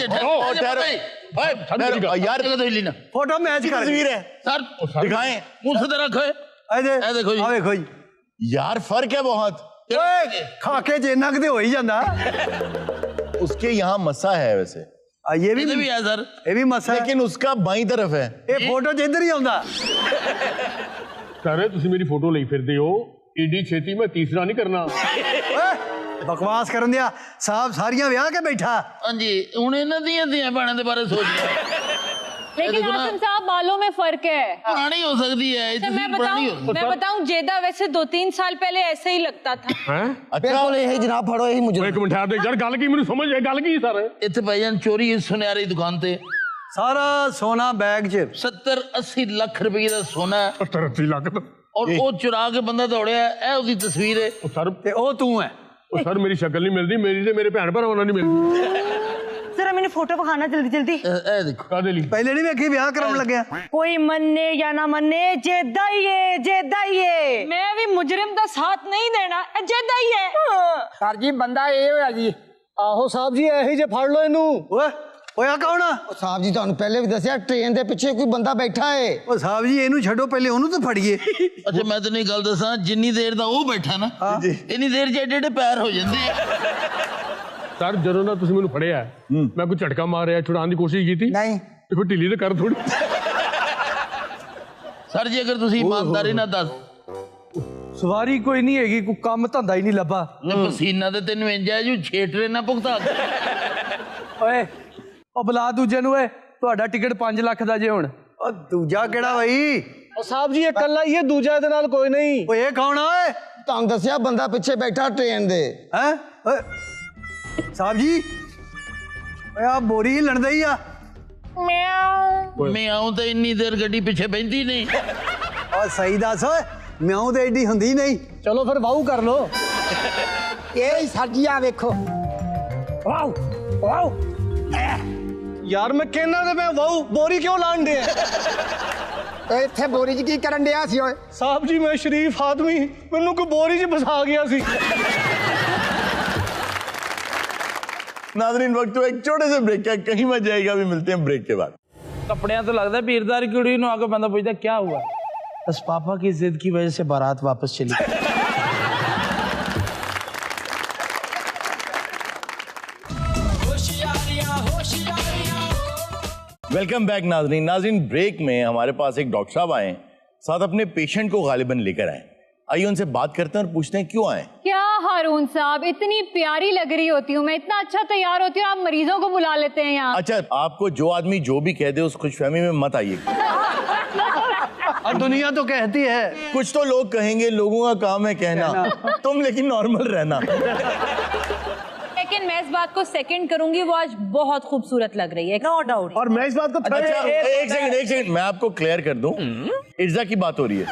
यार लीना ਫੋਟੋ ਮੈਚ ਕਰ तस्वीर है, सर दिखाएं। मुंह से तरह खोए ਇਹ ਦੇਖੋ ਜੀ। ਆ ਵੇਖੋ ਜੀ। यार फर्क है बहुत। ਓਏ ਖਾ ਕੇ ਜਿੰਨਾ ਕਿਤੇ ਹੋ ਹੀ ਜਾਂਦਾ। उसके यहाँ मसा है वैसे, ਆ ਇਹ ਵੀ ये भी है सर। ਇਹ ਵੀ ਮਸਾ लेकिन उसका बाईं तरफ है। ਇਹ ਫੋਟੋ ਚ ਇੱਧਰ ਹੀ ਆਉਂਦਾ। सर तुसी मेरी फोटो ले फिरदे हो, ईडी छेती मैं तीसरा नहीं करना। ਓਏ ਬਕਵਾਸ ਕਰਨ ਦਿਆ ਸਾਹਿਬ ਸਾਰੀਆਂ ਵਿਆਹ ਕੇ बैठा। हाँ जी हूँ इन्हों दियां भैनों के बारे सोच लिया। लेकिन आसिम साहब बालों में फर्क है। पुरानी हो सकती है अच्छा, मैं बताऊं जेदा वैसे 2-3 साल पहले ऐसे ही लगता था। हैं? बिल्कुल यही जनाब, फड़ो यही मुझे। एक मिनट ठहर दे यार, गल की मेनू समझ है, गल की सर? इतने भाईजान चोरी इस सुनहरी दुकान ते ਸਾਰਾ ਸੋਨਾ ਬੈਗ 'ਚ 70-80 ਲੱਖ रुपए का सोना है 70-80 लाख तो। और वो चुरा के बंदा दौड़िया है उसकी तस्वीर है। ओ सर, ਤੇ ਉਹ ਤੂੰ ਹੈ। ओ सर मेरी शक्ल नहीं मिलती, मेरी ते मेरे भैन भरावां नहीं मिलती। ਜ਼ਰਾ ਮੈਨੂੰ ਫੋਟੋ ਵਿਖਾਣਾ ਜਲਦੀ ਜਲਦੀ। ए देखो कादे लिए? ਪਹਿਲੇ ਨਹੀਂ ਵੇਖੀ ਵਿਆਹ ਕਰਾਉਣ ਲੱਗਿਆ। ਕੋਈ ਮੰਨੇ ਜਾਂ ਨਾ ਮੰਨੇ ਜੇਦਾ ਹੀ ਏ ਜੇਦਾ ਹੀ ਏ। मैं भी मुजरिम का साथ नहीं देना, जेदा ही है। ਸਰ ਜੀ ਬੰਦਾ ਇਹ ਹੋਇਆ ਜੀ। आहो साहब जी यही जे फाड़ लो इनू। ਓਏ ਓਏ ਆ ਕੌਣ ਆ? ਸਾਹਿਬ ਜੀ ਤੁਹਾਨੂੰ ਪਹਿਲੇ ਵੀ ਦੱਸਿਆ ਟ੍ਰੇਨ ਦੇ ਪਿੱਛੇ ਕੋਈ ਬੰਦਾ ਬੈਠਾ ਹੈ। ਓ ਸਾਹਿਬ ਜੀ ਇਹਨੂੰ ਛੱਡੋ, ਪਹਿਲੇ ਉਹਨੂੰ ਤਾਂ ਫੜੀਏ। ਅੱਛਾ ਮੈਂ ਤੈਨੂੰ ਇੱਕ ਗੱਲ ਦੱਸਾਂ, ਜਿੰਨੀ ਦੇਰ ਦਾ ਉਹ ਬੈਠਾ ਨਾ ਇੰਨੀ ਦੇਰ 'ਚ ਏਡੇ ਪੈਰ ਹੋ ਜਾਂਦੇ ਆ। ਸਰ ਜਦੋਂ ਦਾ ਤੁਸੀਂ ਮੈਨੂੰ ਫੜਿਆ ਮੈਂ ਕੋਈ ਝਟਕਾ ਮਾਰਿਆ, ਛੁਡਾਉਣ ਦੀ ਕੋਸ਼ਿਸ਼ ਕੀਤੀ ਨਹੀਂ ਤੇ ਫਿਰ ਢਿੱਲੀ ਤੇ ਕਰ ਥੋੜੀ। ਸਰ ਜੀ ਅਗਰ ਤੁਸੀਂ ਇਮਾਨਦਾਰੀ ਨਾਲ ਦੱਸ ਸਵਾਰੀ ਕੋਈ ਨਹੀਂ ਹੈਗੀ, ਕੋਈ ਕੰਮ ਧੰਦਾ ਹੀ ਨਹੀਂ ਲੱਭਾ। ਪਸੀਨਾ ਤੇ ਤੈਨੂੰ ਇੰਜ ਆ ਜੂ 6 ਟ੍ਰੇਨਾਂ ਭੁਗਤਾ ਦੇ। ਓਏ ਉਹ ਬੁਲਾ ਦੂਜੇ ਨੂੰ। ਓਏ ਤੁਹਾਡਾ ਟਿਕਟ 5 ਲੱਖ ਦਾ ਜੇ ਹੁਣ। ਓ ਦੂਜਾ ਕਿਹੜਾ ਬਈ? ਉਹ ਸਾਹਿਬ ਜੀ ਇਹ ਕੱਲਾ ਹੀ ਹੈ, ਦੂਜਾ ਇਹਦੇ ਨਾਲ ਕੋਈ ਨਹੀਂ। ਓਏ ਇਹ ਕੌਣ ਆ ਓਏ? ਤੁਹਾਨੂੰ ਦੱਸਿਆ ਬੰਦਾ ਪਿੱਛੇ ਬੈਠਾ ਟ੍ਰੇਨ ਦੇ। ਹੈ ਓਏ ਸਾਹਿਬ ਜੀ, ਓਏ ਆ ਬੋਰੀ ਲੜਦਾ ਹੀ ਆ। ਮੈਂ ਆਉਂ ਤਾਂ ਇੰਨੀ ਦੇਰ ਗੱਡੀ ਪਿੱਛੇ ਬੈਠੀ ਨਹੀਂ। ਓ ਸਹੀ ਦੱਸ ਓਏ, ਮਿਆਉ ਤੇ ਐਡੀ ਹੁੰਦੀ ਨਹੀਂ। ਚਲੋ ਫਿਰ ਵਾਹੂ ਕਰ ਲੋ। ਇਹ ਸਰਜੀਆ ਵੇਖੋ। ਵਾਓ ਵਾਓ ਯਾਰ ਮੈਂ ਕਹਿਣਾ ਤੇ ਮੈਂ ਵਾਹੂ ਬੋਰੀ ਕਿਉਂ ਲਾਣ ਦੇ? ਤੇ ਇੱਥੇ ਬੋਰੀ 'ਚ ਕੀ ਕਰਨ ਡਿਆ ਸੀ ਓਏ? ਸਾਹਿਬ ਜੀ ਮੈਂ ਸ਼ਰੀਫ ਆਦਮੀ, ਮੈਨੂੰ ਕੋਈ ਬੋਰੀ 'ਚ ਫਸਾ ਗਿਆ ਸੀ। नाज़रीन वक्त तो एक छोटे से ब्रेक का, कहीं मत जाएगा, अभी मिलते हैं ब्रेक के बाद। कपड़ियां तो लगता है बीरदारी कुड़ी नु आके बंदा पूछता क्या हुआ, बस पापा की जिद की वजह से बारात वापस चली। वेलकम बैक नाज़रीन। नाज़रीन ब्रेक में हमारे पास एक डॉक्टर साहब आए, साथ अपने पेशेंट को गालिबन लेकर आए। आइए उनसे बात करते हैं और पूछते हैं क्यों आए। क्या हारून साहब, इतनी प्यारी लग रही होती हूँ मैं, इतना अच्छा तैयार होती हूँ, आप मरीजों को बुला लेते हैं यहाँ। अच्छा, आपको जो आदमी जो भी कह दे उस खुशफहमी में मत आइए। और दुनिया तो कहती है। कुछ तो लोग कहेंगे, लोगों का काम है कहना, तुम लेकिन नॉर्मल रहना। लेकिन मैं इस बात को सेकंड करूंगी, वो आज बहुत खूबसूरत लग रही है, नो डाउट। और मैं इस बात को अच्छा एक सेकंड मैं आपको क्लियर कर दूं, इर्जा की बात हो रही है।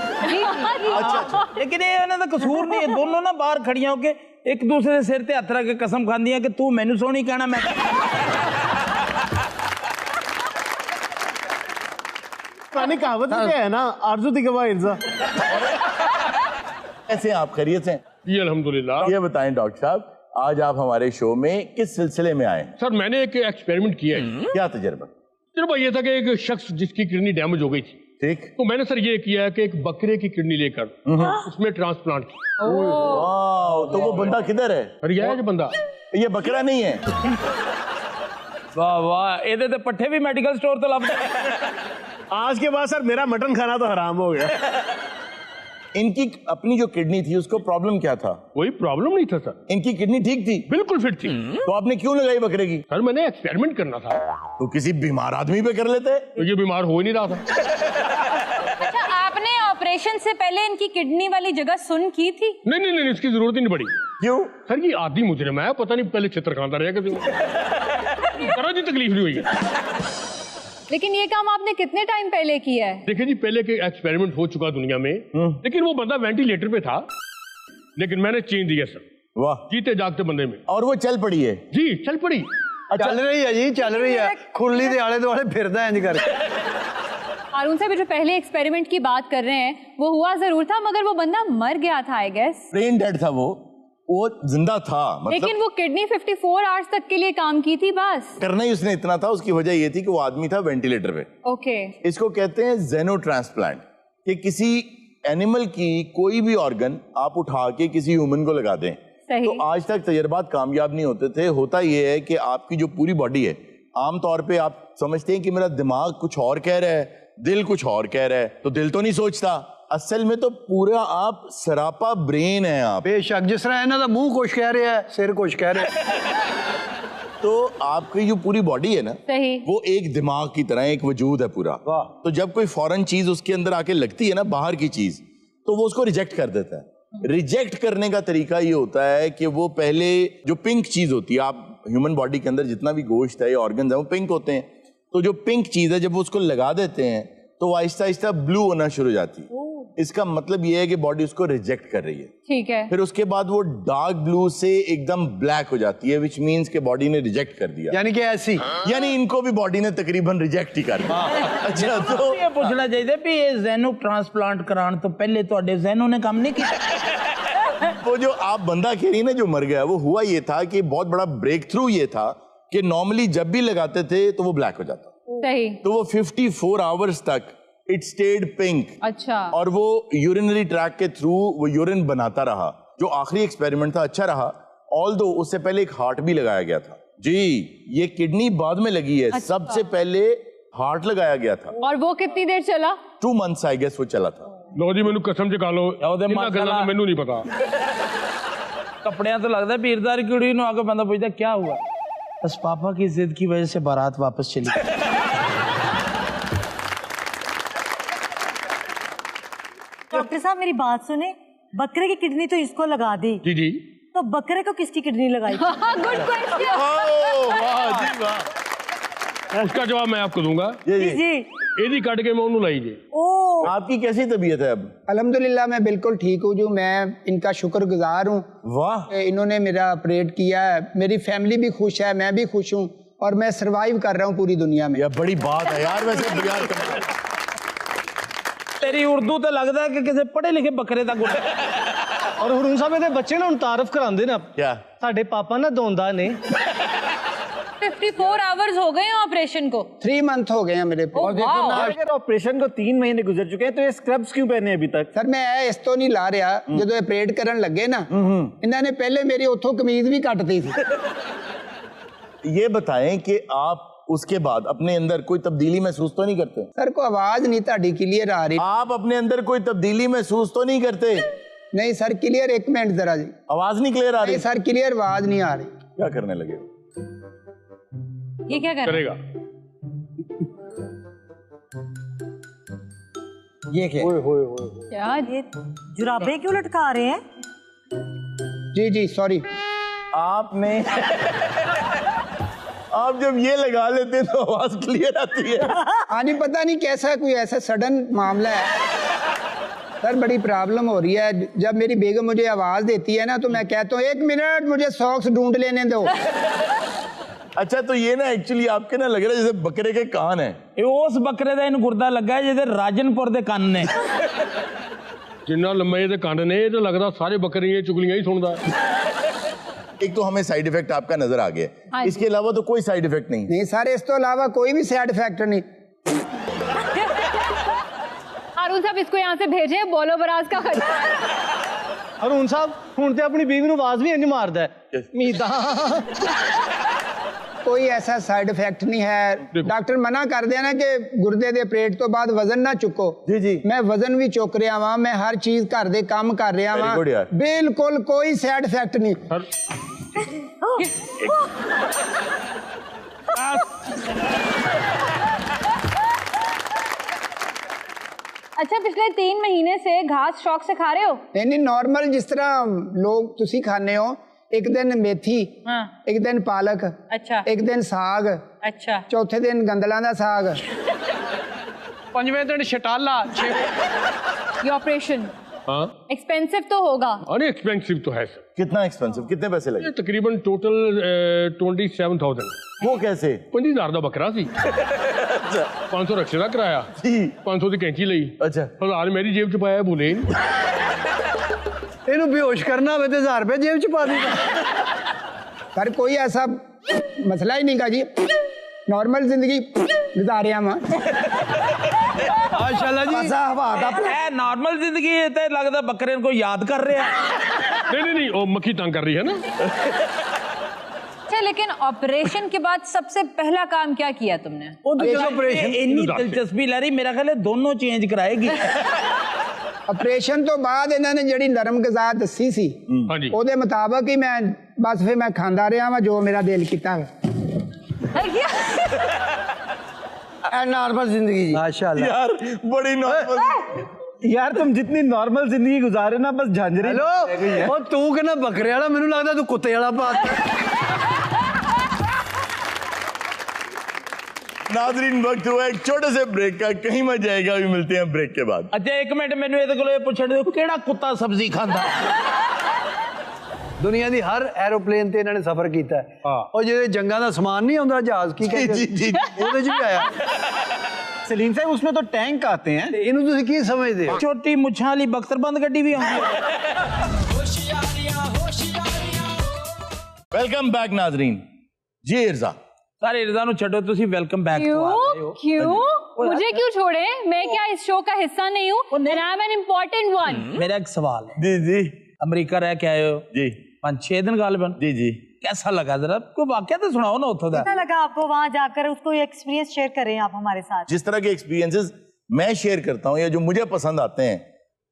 अच्छा लेकिन ये ना कसूर नहीं है, दोनों ना बाहर खड़ियां होके एक दूसरे सिर ते हथ रख के कसम खांदी है कि तू मैनू सोहनी कहना, मैं कहावत क्या है ना, आरज़ू दी गवाह इर्जा। ऐसे आप खैरियत से? जी अल्हम्दुलिल्लाह। ये बताएं डॉक्टर साहब, आज आप हमारे शो में किस सिलसिले में आए? सर मैंने एक एक्सपेरिमेंट किया है। क्या तजर्बा? तजुर्बा ये था कि एक शख्स जिसकी किडनी डैमेज हो गई थी, ठीक, तो मैंने सर ये किया है कि एक बकरे की किडनी लेकर उसमें ट्रांसप्लांट किया। वाह, तो वो बंदा किधर है? अरे ये है जो बंदा, ये बकरा नहीं है। वाह वाह, ये तो पट्ठे भी मेडिकल स्टोर तो लगते हैं। आज के बाद सर मेरा मटन खाना तो हराम हो गया। इनकी अपनी जो किडनी थी उसको प्रॉब्लम क्या था? कोई प्रॉब्लम नहीं था सर, इनकी किडनी ठीक थी, बिल्कुल फिट थी। तो आपने क्यों लगाई बकरे की? सर मैंने एक्सपेरिमेंट करना था। तो किसी बीमार आदमी पे कर लेते। तो ये बीमार हो ही नहीं रहा था। अच्छा, आपने ऑपरेशन से पहले इनकी किडनी वाली जगह सुन की थी? नहीं नहीं नहीं, इसकी जरूरत ही नहीं पड़ी। क्यों? सर ये आदमी मुजरिम है, पता नहीं पहले चित्र खानदार है किसी को। जरा जी तकलीफ नहीं हुई है। लेकिन ये काम आपने कितने टाइम पहले किया है? देखिए जी, पहले के एक्सपेरिमेंट हो चुका दुनिया में, लेकिन वो बंदा वेंटिलेटर पे था, लेकिन मैंने चेंज दिया सर। वाह, जीते जागते बंदे में। और वो चल पड़ी है? जी चल पड़ी। चल रही है जी, चल रही है। खुरली दे आले दुआले फिरदा इंज करके। हारून साहब जो पहले एक्सपेरिमेंट की बात कर रहे हैं वो हुआ जरूर था, मगर वो बंदा मर गया था आई गेस। ब्रेन डेड था वो जिंदा था, मतलब लेकिन वो किडनी 54 आवर्स तक के लिए काम की थी बस। करना ही उसने इतना था, उसकी वजह ये थी कि वो आदमी था वेंटिलेटर पे। ओके। इसको कहते हैं जेनो ट्रांसप्लांट, कि किसी एनिमल की कोई भी ऑर्गन आप उठा के किसी ह्यूमन को लगा दें। सही। तो आज तक तजर्बात कामयाब नहीं होते थे। होता ये है कि आपकी जो पूरी बॉडी है, आमतौर पे आप समझते हैं कि मेरा दिमाग कुछ और कह रहा है, दिल कुछ और कह रहा है, तो दिल तो नहीं सोचता, असल में तो पूरा आप सरापा ब्रेन है आप। बेशक, जिस तरह इन्हों का मुंह कुछ कह रहा है, सिर कुछ कह रहा है। तो आपकी जो पूरी बॉडी है ना, सही, वो एक दिमाग की तरह एक वजूद है पूरा। तो जब कोई फॉरेन चीज उसके अंदर आके लगती है ना, बाहर की चीज, तो वो उसको रिजेक्ट कर देता है। रिजेक्ट करने का तरीका ये होता है कि वो पहले जो पिंक चीज होती है, आप ह्यूमन बॉडी के अंदर जितना भी गोश्त है या ऑर्गन है वो पिंक होते हैं, तो जो पिंक चीज है जब वो उसको लगा देते हैं तो आहिस्ता आहिस्ता ब्लू होना शुरू हो जाती है। इसका मतलब ये है कि बॉडी उसको रिजेक्ट कर रही है। ठीक है। फिर उसके बाद वो डार्क ब्लू से एकदम ब्लैक हो जाती है, विच मीन्स के बॉडी ने रिजेक्ट कर दिया। यानी कि ऐसी, यानी इनको भी बॉडी ने तकरीबन रिजेक्ट ही कर दिया। अच्छा, तो ये पूछना चाहिए भी ये ज़ेनो ट्रांसप्लांट कराने तो पहले तो ज़ेनो ने काम नहीं किया। वो जो आप बंदा कह रही ना जो मर गया, वो हुआ ये था कि बहुत बड़ा ब्रेक थ्रू ये था कि नॉर्मली जब भी लगाते थे तो वो ब्लैक हो जाता, सही। तो वो 54 आवर्स तक इट स्टेड पिंक। अच्छा। और वो यूरिनरी ट्रैक के थ्रू वो यूरिन बनाता रहा। जो आखिरी एक्सपेरिमेंट था अच्छा रहा, ऑल्दो उससे पहले एक हार्ट भी लगाया गया था। जी, ये किडनी बाद में लगी है। अच्छा। सबसे पहले हार्ट लगाया गया था। और वो कितनी देर चला? 2 मंथ्स आई गेस वो चला था। लो जी मैनू कसम चका लो, इन्हां गल्लां दा मैनू नहीं पता। कपड़ियां तो लगता है पीरदार कुड़ी नु आके बंदा पूछता क्या हुआ, बस पापा की जिद की वजह से बारात वापस चली। डॉक्टर साहब मेरी बात सुने, बकरे की किडनी तो इसको लगा दी, जी जी, तो बकरे को किसकी किडनी लगाई? Good question. वाह जी वाह। उसका जवाब मैं आपको दूंगा। जी जी एदी कट के मैं उन्होंने लाई जी। ओ आपकी कैसी तबीयत है अब? अल्हम्दुलिल्लाह मैं बिल्कुल ठीक हूँ, जो मैं इनका शुक्रगुजार हूँ। वाह। इन्होंने मेरा ऑपरेट किया है, मेरी फैमिली भी खुश है, मैं भी खुश हूँ, और मैं सरवाइव कर रहा हूँ पूरी दुनिया में। यह बड़ी बात है यार। वैसे यार तेरी उर्दू तो लगता है कि किसी पढ़े लिखे बकरे का गुट। और हरून साहब ਇਹਦੇ ਬੱਚੇ ਨੂੰ ਤਾਰਫ ਕਰਾਉਂਦੇ ਨੇ क्या? ਸਾਡੇ ਪਾਪਾ ਨਾ ਦੋਂਦਾ ਨੇ। 54 आवर्स हो गए ऑपरेशन को? 3 मंथ हो गए हैं मेरे पे। Oh, wow. अगर ऑपरेशन को 3 महीने गुजर चुके हैं तो ये स्क्रब्स क्यों पहने अभी तक? सर मैं इस तो नहीं ला रहा, जो ऑपरेट करन लगे ना, इन्होंने पहले मेरी उथों कमीज भी कट दी थी। ये बताएं कि आप उसके बाद अपने अंदर कोई तब्दीली महसूस तो नहीं करते? सर को आवाज नहीं ताड़ी क्लियर आ रही? आप अपने अंदर कोई तब्दीली महसूस तो नहीं करते? नहीं सर क्लियर, एक मिनट जरा जी। आवाज नहीं क्लियर आ रही? नहीं सर क्लियर आवाज नहीं आ रही। क्या करने लगे? ये क्या करेगा? ये क्या? यार ये जुराबे क्यों लटका रहे हैं? जी जी सॉरी। आपने आप जब ये लगा लेते हैं तो आवाज क्लियर आती है। हाँ नहीं, पता नहीं कैसा कोई ऐसा सडन मामला है सर, बड़ी प्रॉब्लम हो रही है। जब मेरी बेगम मुझे आवाज देती है ना तो मैं कहता हूँ 1 मिनट मुझे सॉक्स ढूंढ लेने दो। अच्छा, तो ये ना एक्चुअली आपके ना लग रहा है जैसे बकरे के कान है। उस बकरे का इन गुर्दा लगा है जिसे राजनपुर के कान ने। जिन्ना लम्बे दे कंन ने, ये तो लगता सारे बकरियां चुगलियां ही सुनदा है। एक तो हमें साइड इफेक्ट आपका नजर आ गया, इसके अलावा तो कोई साइड इफेक्ट नहीं। नहीं सर, इस तो अलावा कोई भी साइड इफेक्ट नहीं। हारून साहब इसको यहाँ से भेजे, बोलो बराज का खर्चा। हरून साहब ਹੁਣ ਤੇ ਆਪਣੀ ਬੀਵੀ ਨੂੰ ਆਵਾਜ਼ ਵੀ ਇੰਜ ਮਾਰਦਾ ਹੈ ਮੀਦਾ। कोई ऐसा साइड इफेक्ट नहीं है। डॉक्टर मना कर दिया ना कि गुर्दे दे ऑपरेट तो बाद वजन ना चुको। जी जी, मैं वजन भी चुक रहा वहां, मैं हर चीज घर दे काम कर रहा Very good यार। वहां, बिल्कुल कोई साइड इफेक्ट नहीं। अच्छा, पिछले 3 महीने से घास शौक से खा रहे हो? नहीं नॉर्मल जिस तरह लोग तुसी खाने हो, एक दिन मेथी, एक दिन पालक, अच्छा, एक दिन साग, अच्छा, चौथे दिन गंदलों का साग, 5वें दिन शटाला। ये ऑपरेशन हाँ एक्सपेंसिव तो होगा? अरे एक्सपेंसिव तो है सर। कितना एक्सपेंसिव? कितने पैसे लगे? तकरीबन टोटल 27,000। वो कैसे? 50,000 ਦਾ ਬੱਕਰਾ ਸੀ। 500 ਰਕਸ਼ੇ ਦਾ ਕਿਰਾਇਆ, 500 ਦੀ ਕੈਂਚੀ ਲਈ। अच्छा, 1000 ਮੇਰੀ ਜੇਬ ਚ ਪਾਇਆ ਭੁੱਲੇ ਨਹੀਂ। ਇਹਨੂੰ ਬੇਹੋਸ਼ ਕਰਨਾ ਹੋਵੇ ਤੇ 1000 रुपए जेब च पा दूंगा। पर कोई ऐसा मसला ही नहीं का जी, नॉर्मल जिंदगी गुजारे हम। माशाल्लाह जी। नॉर्मल जिंदगी तो लगता बकरे को याद कर रहे हैं। नहीं वो मक्खी तंग कर रही है ना। अच्छा, लेकिन ऑपरेशन के बाद सबसे पहला काम क्या किया तुमने? ऑपरेशन इतनी दिलचस्पी ले रही, मेरा ख्याल है दोनों चेंज कराएगी। ऑपरेशन तो बाद इन्होंने जड़ी नरम गज़ा दसी सी, ਉਹਦੇ ਮੁਤਾਬਕ ਹੀ मैं बस फिर मैं खांदा रहा वा जो मेरा दिल कीता। नॉर्मल जिंदगी जी। माशाल्लाह यार बड़ी नॉर्मल। यार तुम जितनी नॉर्मल जिंदगी गुजारे ना, बस झांझरी। हेलो, और तू कहना बकरे वाला, मैनू लगदा तू कुत्ते वाला बात। नाजरीन, वक्त हुआ एक छोटे से ब्रेक का, कहीं मत जाएगा। अभी मिलते हैं ब्रेक के बाद। अच्छा एक मिनट, मैनू ਇਹਦੇ ਕੋਲ ਇਹ ਪੁੱਛਣ ਦਿਓ ਕਿਹੜਾ ਕੁੱਤਾ ਸਬਜ਼ੀ ਖਾਂਦਾ? दुनिया दी हर एरोप्लेन ते इन्होंने सफर किया है। और जो जंगा दा सामान नहीं आंदा जहाज की कहते जी जी ਉਹਦੇ ਚ ਵੀ आया। सलीम साहब उसमें तो टैंक आते हैं। ਇਹਨੂੰ ਤੁਸੀਂ ਕੀ ਸਮਝਦੇ ਹੋ? छोटी मुछां वाली बख्तरबंद गड्डी भी आਉਂਦੀ है। वेलकम बैक नाजरीन। जी इरजा। सारे इरजा नु छड्डो, तुसी वेलकम बैक तो आ गए हो। क्यों मुझे क्यों छोड़े? मैं क्या इस शो का हिस्सा नहीं हूँ? I am an important one. मेरा एक सवाल है। जी जी अमेरिका रह के आए हो जी 5-6 दिन गालिबन। जी जी। कैसा लगा, जरा कोई वाकया तो सुनाओ ना उठो दा। कैसा लगा आपको वहां जाकर? उसको एक्सपीरियंस शेयर करें आप हमारे साथ। जिस तरह के एक्सपीरियंसेस मैं शेयर करता हूँ या जो मुझे पसंद आते हैं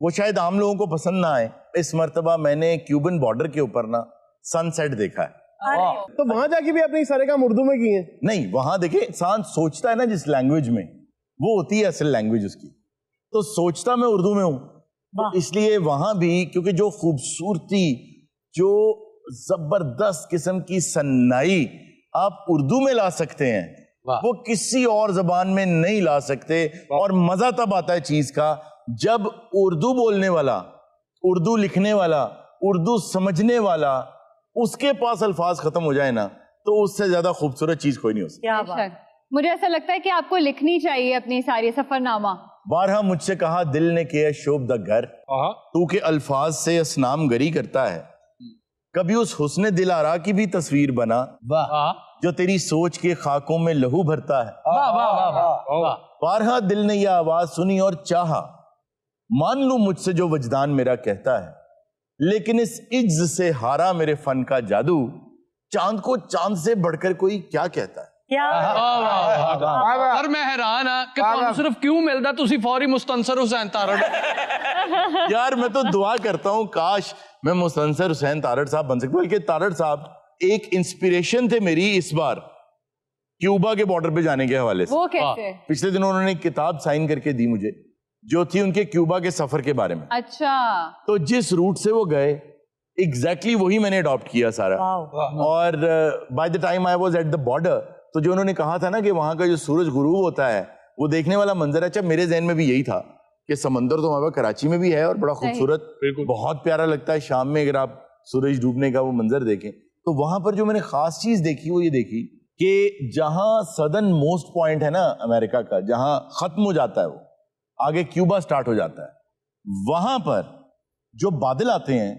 वो शायद आम लोगों को पसंद ना आए। इस मर्तबा मैंने क्यूबन बॉर्डर के ऊपर ना सनसेट देखा है। तो वहां जाके भी अपनी सारे काम उर्दू में किए? नहीं, वहां देखिए इंसान सोचता है ना जिस लैंग्वेज में, वो होती है असल लैंग्वेज उसकी। तो सोचता मैं उर्दू में हूं, तो इसलिए वहां भी क्योंकि जो खूबसूरती, जो जबरदस्त किस्म की सन्नाई आप उर्दू में ला सकते हैं वो किसी और जबान में नहीं ला सकते। और मजा तब आता है चीज का जब उर्दू बोलने वाला, उर्दू लिखने वाला, उर्दू समझने वाला, उसके पास अल्फाज खत्म हो जाए ना, तो उससे ज्यादा खूबसूरत चीज कोई नहीं हो सकती। क्या बात। मुझे ऐसा लगता है कि आपको लिखनी चाहिए अपनी सारी सफरनामा। बारहा मुझसे कहा दिल ने किया शोभ द घर, तू के अल्फाज से असनाम गरी करता है। कभी उस हुस्ने दिल आरा की भी तस्वीर बना, जो तेरी सोच के खाकों में लहू भरता है। बारहा दिल ने यह आवाज सुनी और चाहा, मान लूं मुझसे जो वजदान मेरा कहता है, लेकिन इस इज्ज से हारा मेरे फन का जादू, चांद को चांद से बढ़कर कोई क्या कहता है। पर मैं हैरान हाँ कि तुहानू सिर्फ क्यों मिलता, तुसी फौरी मुस्तंसर हुसैन तारड़। यार मैं तो दुआ करता हूं काश मैं मुस्तंसर हुसैन तारड़ साहब बन सकता। बल्कि तारड़ साहब एक इंस्पिरेशन थे मेरी इस बार क्यूबा के बॉर्डर पे जाने के हवाले से। वो कैसे? पिछले दिनों उन्होंने एक किताब साइन करके दी मुझे, जो थी उनके क्यूबा के सफर के बारे में। अच्छा। तो जिस रूट से वो गए एग्जैक्टली वही मैंने अडॉप्ट किया सारा। और by the time I was at the border, तो जो उन्होंने कहा था ना कि वहां का जो सूरज गुरूब होता है वो देखने वाला मंजर है, अच्छा मेरे जहन में भी यही था कि समंदर तो वहां पर कराची में भी है और बड़ा खूबसूरत, बहुत प्यारा लगता है शाम में अगर आप सूरज डूबने का वो मंजर देखें। तो वहां पर जो मैंने खास चीज देखी वो ये देखी कि जहां सदर्न मोस्ट पॉइंट है ना अमेरिका का, जहां खत्म हो जाता है वो, आगे क्यूबा स्टार्ट हो जाता है, वहां पर जो बादल आते हैं